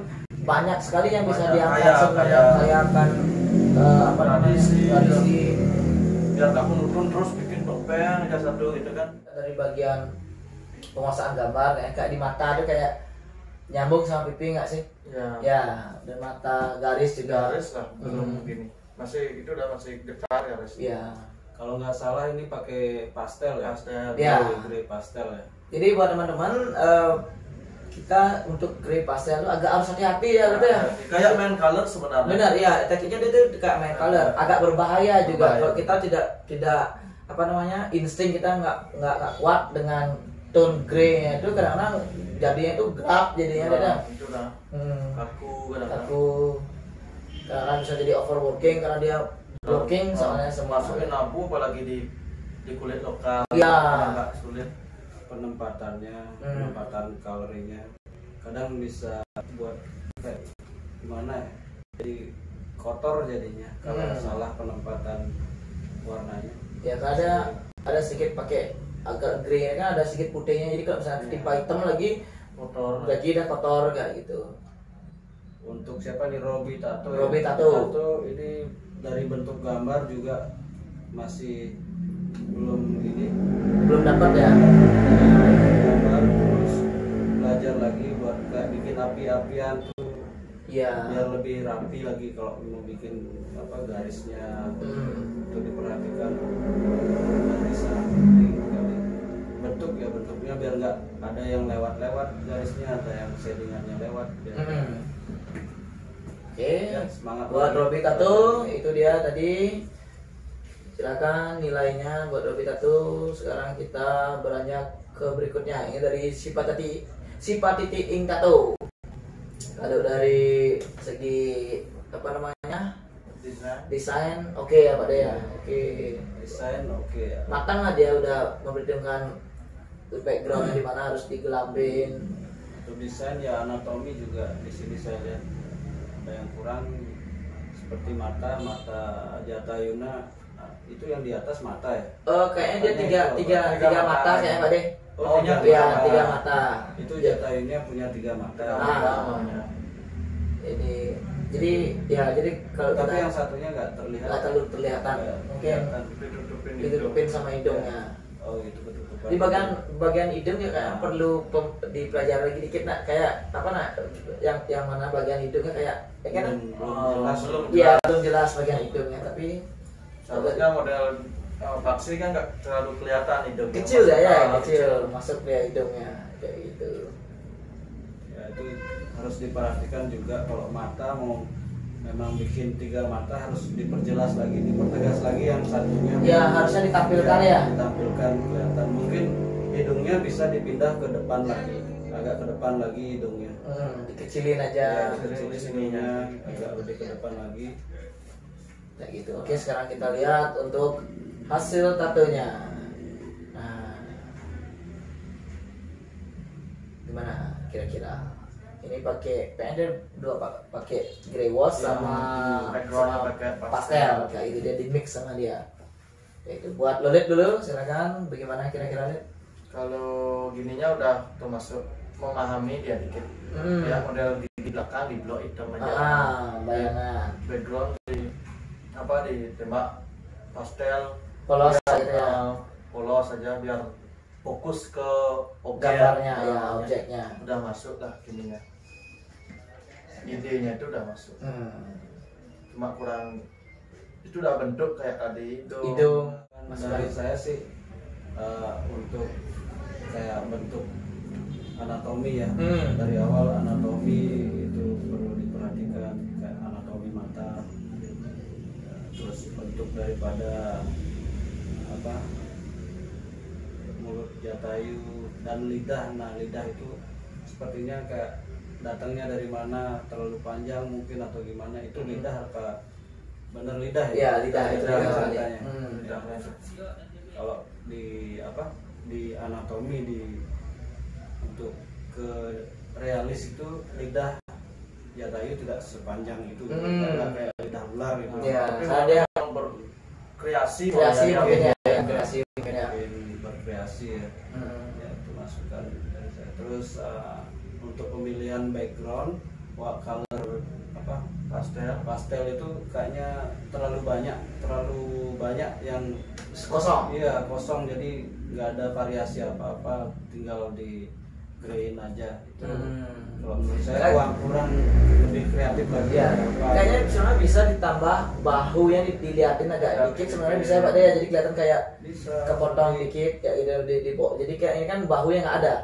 banyak sekali yang bisa diangkat sebenarnya, kayakan tradisi biar nggak monoton terus bikin topeng aja satu gitu kan. Dari bagian penguasaan gambar kayak di mata itu kayak nyambung sama pipi nggak sih? Ya, dan mata garis juga. Garis lah belum begini. Masih itu udah masih getar garis. Iya. Kalau nggak salah ini pakai pastel ya. Grey pastel ya. Jadi buat teman-teman kita untuk grey pastel itu agak harus hati-hati ya gitu ya. Kayak main color sebenarnya. Benar ya, tekniknya itu kayak main color, agak berbahaya juga kalau kita tidak insting kita nggak kuat dengan tone grey-nya itu, kadang-kadang jadinya itu gelap jadinya Itu dah. Kaku kadang-kadang. Karena bisa jadi overworking karena dia working soalnya semua masukin abu apalagi di kulit lokal. Iya. Agak sulit. Penempatan coloringnya kadang bisa buat kayak gimana ya, jadi kotor jadinya kalau salah penempatan warnanya. Ya ada sedikit pakai agak grey kan, ada sedikit putihnya, jadi kalau misalnya ketimpa hitam lagi kotor lagi udah kotor kayak gitu. Untuk siapa nih, Robby Tattoo? Robby Tattoo. Ini dari bentuk gambar juga masih belum dapat ya. Gambar terus belajar lagi buat kayak bikin api-apian tuh. Iya. Biar lebih rapi lagi kalau mau bikin garisnya itu diperhatikan bisa bentuknya biar nggak ada yang lewat garisnya, ada yang shadingannya lewat. Oke. Ya, semangat buat Robby Tattoo itu dia tadi Silakan nilainya buat Robi Tattoo. Sekarang kita beranjak ke berikutnya. Ini dari Sipatiti Ink Tattoo. Kalau dari segi apa namanya desain oke ya Pak Dea. Oke. Desain oke ya. Matang lah dia udah memperhitungkan backgroundnya di mana harus digelapin. Untuk desain ya anatomi juga di sini saya lihat ada yang kurang, seperti mata Jatayuna. Itu yang di atas mata ya? Kayaknya dia tiga mata kayaknya Pak De. Oh, ya, tiga mata. Itu Jatayunya punya 3 mata. Jadi kalau tapi kita, yang satunya nggak terlihat. nggak terlalu terlihatan. Mungkin ditutupin sama hidungnya. Oh itu betul-betul. Di bagian hidung ya kayak perlu dipelajari lagi dikit nak, kayak apa nak, yang mana bagian hidungnya kayak ya kan? Belum jelas bagian hidungnya, tapi seharusnya model Paksi kan nggak terlalu kelihatan hidungnya. Kecil kecil masuk dia hidungnya kayak gitu. Ya itu harus diperhatikan juga, kalau mata mau memang bikin 3 mata harus diperjelas lagi, dipertegas lagi yang satunya. Ya harusnya ditampilkan ya. Ditampilkan kelihatan. Mungkin hidungnya bisa dipindah ke depan lagi, agak ke depan lagi hidungnya. Dikecilin aja. Ya, dikecilin sininya, agak lebih ke depan lagi. Kayak gitu. Oke, sekarang kita lihat untuk hasil tatonya. Nah, gimana kira-kira? Ini pakai pendek dua pakai grey wash sama pastel kayak itu, dia di mix sama dia. Kayak itu. Buat Lolit dulu, silakan. Bagaimana kira-kira Lolit? Kalau gininya udah termasuk memahami dia dikit. Ya model di belakang di blok hitam aja. Bayangan. Background ditembak pastel. Polos gitu ya. Polos saja biar fokus ke objek. Gambarnya ya, objeknya. Udah masuk lah gininya. Idenya itu udah masuk. Cuma kurang itu udah bentuk kayak tadi hidung. Dari saya sih untuk kayak bentuk anatomi ya. Dari awal anatomi itu perlu diperhatikan, kayak anatomi mata. Terus bentuk daripada mulut Jatayu dan lidah. Nah lidah itu sepertinya kayak datangnya dari mana, terlalu panjang mungkin atau gimana, itu lidah apa bener lidah ya? Iya lidah itu ceritanya. Kalau di anatomi untuk ke realis itu lidah Jatayu tidak sepanjang itu, karena kayak lidah ular gitu. Iya, dia kreasi mungkin ya. Berkreasi ya. Ya itu masukan dari saya. Terus untuk pemilihan background, color pastel itu kayaknya terlalu banyak yang kosong. Iya kosong, jadi nggak ada variasi apa-apa, tinggal di grayin aja itu. Kalau menurut saya kurang lebih kreatif lagi ya. Kayaknya sebenarnya bisa ditambah bahu yang dilihatin agak dikit, sebenarnya bisa Pak Dea, jadi kelihatan kayak kepotong dikit kayak gitu jadi kayak ini kan bahu yang nggak ada,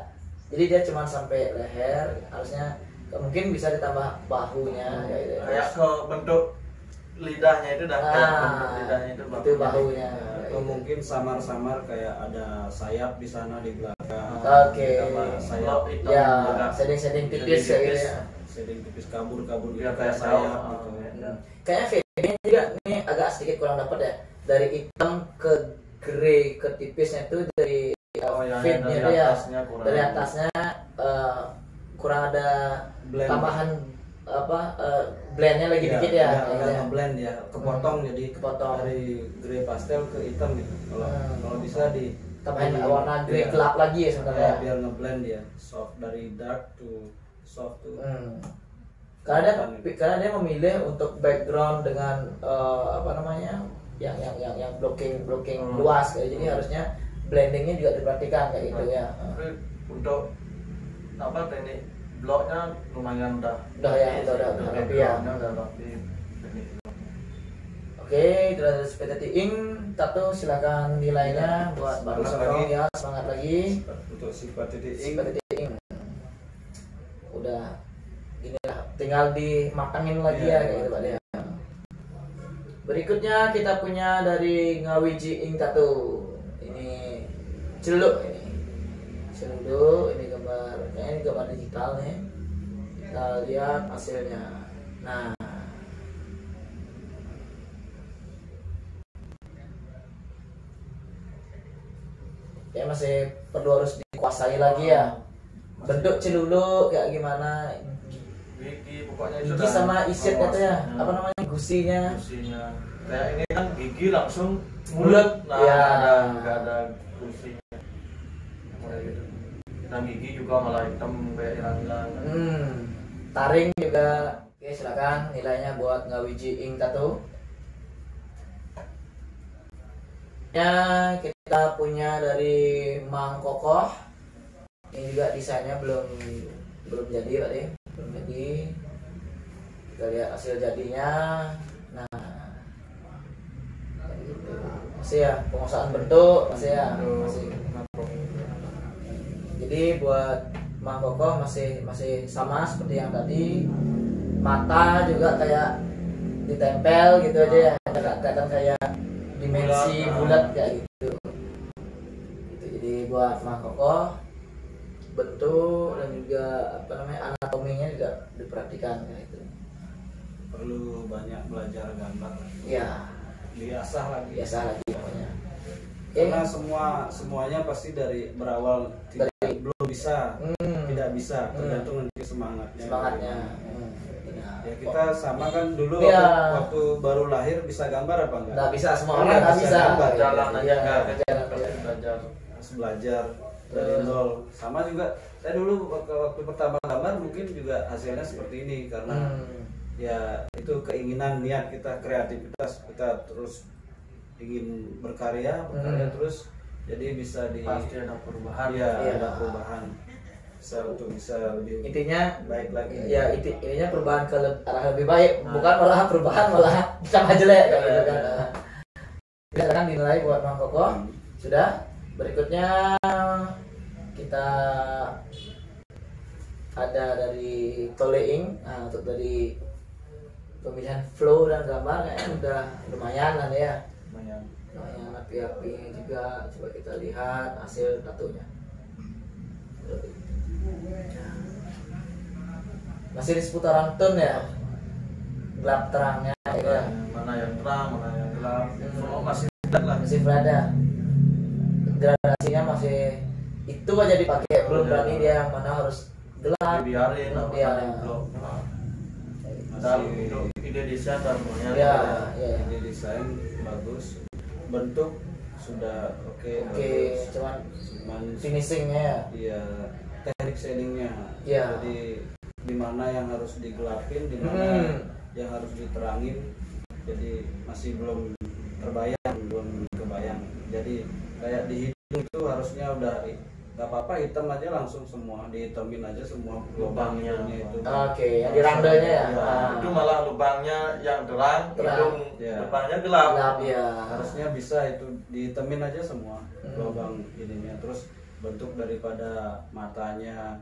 jadi dia cuma sampai leher, harusnya mungkin bisa ditambah bahunya kayak gitu. Kayak ke bentuk lidahnya itu dah bentuk lidahnya itu bahunya. Atau mungkin samar-samar kayak ada sayap di sana di belakang. Oke. Sayap itu ya, shading tipis kayak gitu ya. Shading tipis kabur gitu kayak sayap gitu. Kayaknya fadingnya juga ini agak sedikit kurang dapat ya. Dari hitam ke grey ke tipisnya itu dari fade-nya itu ya. Dari atasnya kurang ada blend. Tambahan blendnya lagi dikit ya. Blend ya, kepotong jadi dari grey pastel ke hitam gitu. Kalau bisa tambahin warna grey gelap lagi ya sebenarnya. Biar ngeblend ya, soft dari dark to soft tuh. Karena dia memilih untuk background dengan yang blocking luas kayak, jadi harusnya blendingnya juga diperhatikan kayak gitu ya. Untuk teknik bloknya lumayan udah rapi ya. Oke, dari Sipatiti Ink Tattoo, silakan nilainya buat baru Sokong ya, semangat lagi. Untuk Sipatiti Ink. Udah inilah tinggal dimatangin lagi ya kayak gitu Pak ya. Berikutnya kita punya dari Ngawiji Ink Tattoo. Ini celuk ini. Celuk ini gambarnya, ini gambar digital nih. Kita lihat hasilnya. Nah, ya masih perlu harus dikuasai lagi ya. Bentuk celulu kayak gimana? Gigi pokoknya itu Gigi sama isit katanya. Apa namanya? Gusinya. Gusinya. Kayak ini kan gigi langsung Bulat. Nah, Ya. nggak ada gusinya. Kayak gitu. Dan gigi juga malah hitam kayak hilang-hilang. Taring juga. Oke, silakan nilainya buat Ngawiji Ink Tattoo. Ya, kita punya dari Mang Kokoh. Ini juga desainnya belum jadi Pak De. Belum jadi. Kita lihat hasil jadinya. Nah, masih ya pengusahaan bentuk masih ya masih. Jadi buat Mang Kokoh masih sama seperti yang tadi. Mata juga kayak ditempel gitu aja ya, kelihatan kayak dimensi bulat kayak gitu. Jadi buat Mang Kokoh bentuk dan juga apa namanya anatominya juga diperhatikan kayak gitu. Perlu banyak belajar gambar. Ya, Diasah lagi. biasa lagi pokoknya. Karena semuanya pasti dari berawal belum bisa, tidak bisa, tergantung nanti semangatnya. Ya kita sama kan dulu Ya. waktu baru lahir bisa gambar apa enggak? Nggak bisa semua Iya, orang nggak bisa. gambar. Jalan aja Iya, nggak jalan harus aja. belajar. Harus belajar dari nol. Sama juga saya dulu waktu pertama gambar mungkin juga hasilnya seperti ini karena ya itu keinginan, niat kita, kreativitas kita terus ingin berkarya terus jadi bisa Pasti ada perubahan. ya Iya. ada perubahan bisa lebih Intinya baik lagi. ya intinya perubahan ke arah lebih baik, bukan malah perubahan malah sama jelek kayak gitu kan. Kita akan dinilai buat Mang Kokoh. Sudah. Berikutnya kita ada dari Toleing. Nah, untuk dari pemilihan flow dan gambar kayaknya udah lumayan lah ya. Lumayan. Lumayan api-apinya juga. Coba kita lihat hasil tatonya. Masih di seputaran tone ya, gelap terangnya ya. Mana yang terang, mana yang gelap. Semua masih flat lah. Masih flat ya. Gradasinya masih itu aja dipakai, belum berani dia yang mana harus gelap. Dibiarin apa Iya. tadi blok. Dan untuk ide desain dan semuanya. Ya, ya. Jadi desain bagus, bentuk sudah oke, bagus. Cuman Cuman finishingnya ya. iya teknik shadingnya. Iya. Jadi di mana yang harus digelapin, di mana yang harus diterangin. Jadi masih belum terbayang, belum kebayang. Jadi kayak di hidung itu harusnya udah nggak apa-apa hitam aja langsung semua dihitamin aja semua Lubangnya. itu. Oke, yang di randanya ya. Iya. Ah. Itu malah lubangnya yang terang, Terang. hidung Iya. depannya gelap. Gelap ya. Harusnya bisa itu dihitamin aja semua lubang ininya. Terus bentuk daripada matanya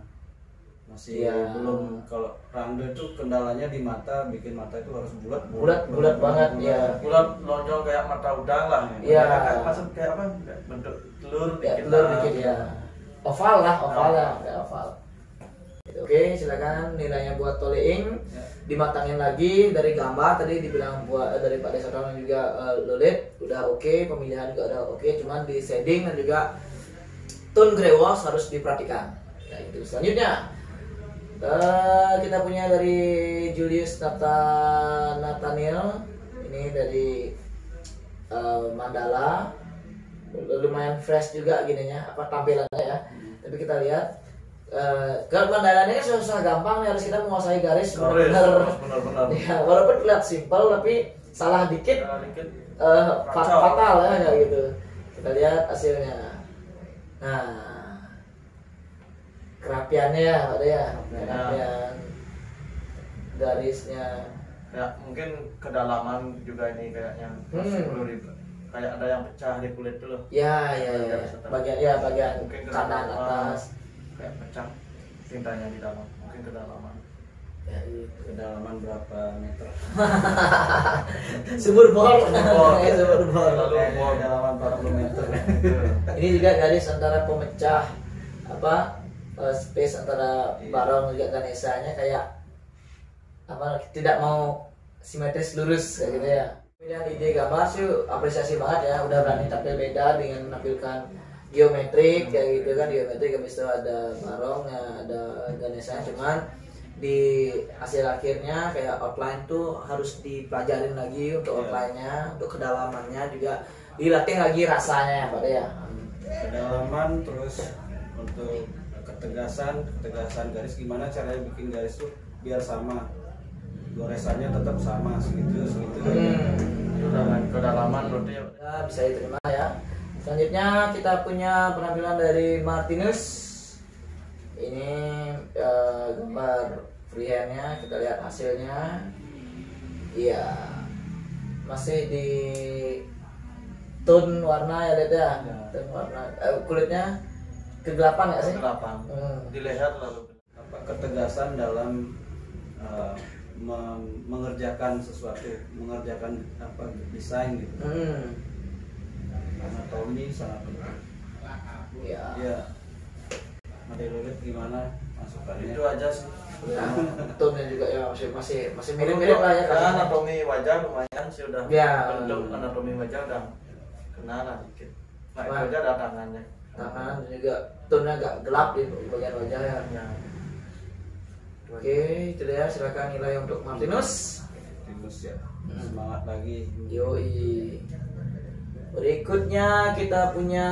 masih Iya. belum. Kalau rangda itu kendalanya di mata, bikin mata itu harus Bulat banget, ya. Bulat lonjong kayak mata udang lah. Iya. Kayak maksud kayak apa? Kayak bentuk telur Ya, dikit telur lah. dikit ya. Oval lah, kayak oval. Oke, silakan nilainya buat Toleing. Ya. Dimatangin lagi dari gambar tadi dibilang buat dari Pak Desa dan juga Lulit udah oke, pemilihan juga udah oke, cuman di shading dan juga tone gray wash harus diperhatikan. Ya itu. Selanjutnya kita punya dari Julius Nathaniel. Ini dari Mandala. Lumayan fresh juga gininya, apa tampilannya ya. Tapi kita lihat kalau mandalanya kan susah gampang nih, harus kita menguasai garis benar-benar. Ya, walaupun terlihat simpel tapi salah dikit Dikit. fatal ya kayak gitu. Kita lihat hasilnya. Nah, kerapiannya ya, ada ya, kerapian garisnya. Ya mungkin kedalaman juga ini kayaknya masih perlu kayak ada yang pecah di kulit dulu. Ya. Bagian Mungkin kanan atas. kayak pecah tintanya di dalam, mungkin kedalaman. Ya, itu. Kedalaman berapa meter? Sumur bor. Sumur bor. Lalu bor Kedalaman 40 meter. Ini juga garis antara pemecah space antara Barong juga Ganesha-nya kayak tidak mau simetris lurus kayak gitu ya. Kemudian ide gambar sih apresiasi banget ya, udah berani tampil beda dengan menampilkan geometrik kayak gitu kan, geometrik habis itu ada Barong ya, ada Ganesha, cuman di hasil akhirnya kayak outline tuh harus dipelajarin lagi untuk outline-nya, untuk kedalamannya juga dilatih lagi rasanya ya Pak ya. Kedalaman, terus untuk ketegasan garis, gimana caranya bikin garis tuh biar sama, goresannya tetap sama segitu kedalaman berarti ya. Ya, bisa diterima ya. Selanjutnya kita punya penampilan dari Martinus. Ini gambar freehand-nya, kita lihat hasilnya. Iya, masih di tone warna ya, lihat ya, tone warna kulitnya kegelapan nggak sih? Kegelapan. Dilihat lalu ketegasan dalam mengerjakan sesuatu, mengerjakan desain gitu. Anatomi sangat penting. Iya. Ya, ada lihat gimana masukannya? itu aja sih. Tone-nya juga ya masih mirip-mirip lah ya. Karena anatomi wajah lumayan sih udah. Ya. Bentuk anatomi wajah udah kena lah dikit. Nah itu aja ada tangannya. Tangan juga tone-nya agak gelap di bagian wajah ya. Ya. Oke, itu dia, silakan nilai untuk Martinus. Ya. Semangat lagi. Yoi. Berikutnya kita punya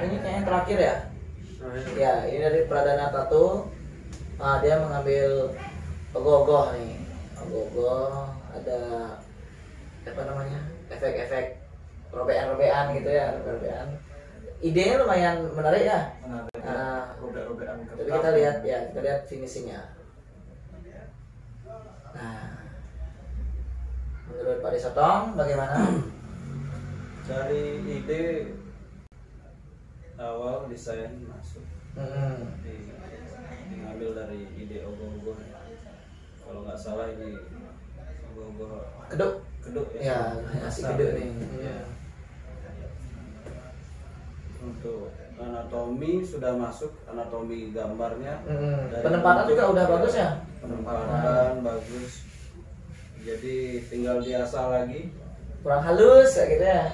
ini kayaknya terakhir ya. Ya, ini dari Pradana Tattoo. Dia mengambil ogoh-ogoh nih. Ogoh-ogoh, ada apa namanya? Efek-efek robekan-robekan gitu ya, robekan. Idenya lumayan menarik ya. Robek-robekan. Tapi kita lihat finishingnya. Nah, menurut Pak Desotong bagaimana? Dari ide awal desain masuk, diambil dari ide ogoh-ogoh. Kalau nggak salah ini ogoh-ogoh keduk ya, nasi keduk nih. Untuk anatomi sudah masuk, anatomi gambarnya. Penempatan juga udah bagus ya. Penempatan bagus. Jadi tinggal diasah lagi. Kurang halus kayak gitu ya.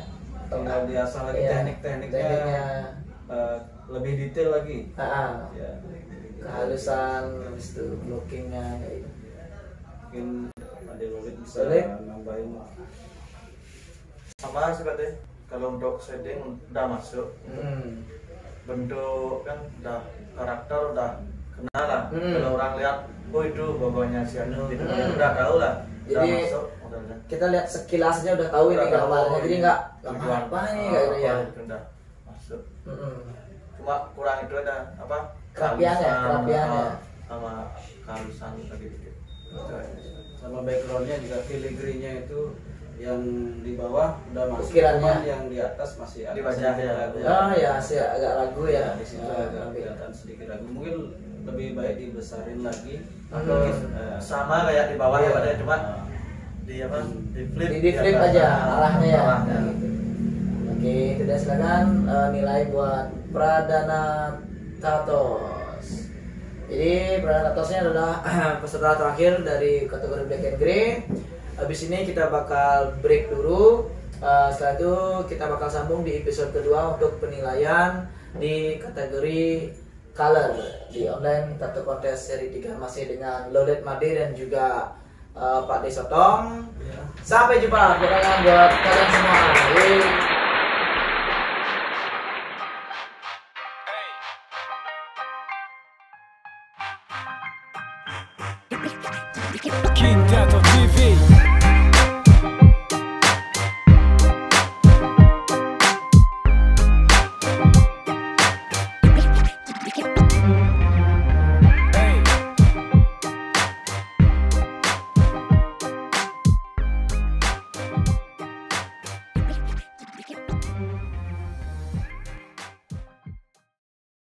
Tinggal diasah lagi tekniknya. Lebih detail lagi. Ya, kehalusan, habis itu blockingnya kayak gitu. Mungkin Adelolit bisa nambahin. Sama sih Pak. Kalau untuk shading udah masuk. Bentuk kan udah, karakter udah kenal lah. Kalau orang lihat, oh itu bawahnya si Anu, itu udah tahu lah. Udah Jadi masuk, udah. Kita lihat sekilas aja udah tahu ini gambarnya. Jadi nggak apa nih kayak gitu ya. Itu udah masuk. Cuma kurang itu ada apa? Kerapiannya. Sama kehalusan lagi dikit. Sama backgroundnya juga filigree-nya itu yang di bawah udah masuk, Ukirannya. yang di atas masih Di wajah ya. Ya, sih agak ragu ya. Di situ agak kelihatan sedikit ragu. Mungkin lebih baik dibesarin lagi. Sama kayak di bawah ya Pak, cuma di apa? Di flip aja arahnya ya. Oke, tidak, silakan nilai buat Pradana Tattoos. Jadi Pradana Tattoosnya adalah peserta terakhir dari kategori Black and Grey. Habis ini kita bakal break dulu. Setelah itu kita bakal sambung di episode kedua untuk penilaian di kategori color di online tattoo contest seri 3 masih dengan Lolet Made dan juga Pak Desotong. Sampai jumpa buat kalian semua. King Tattoo TV.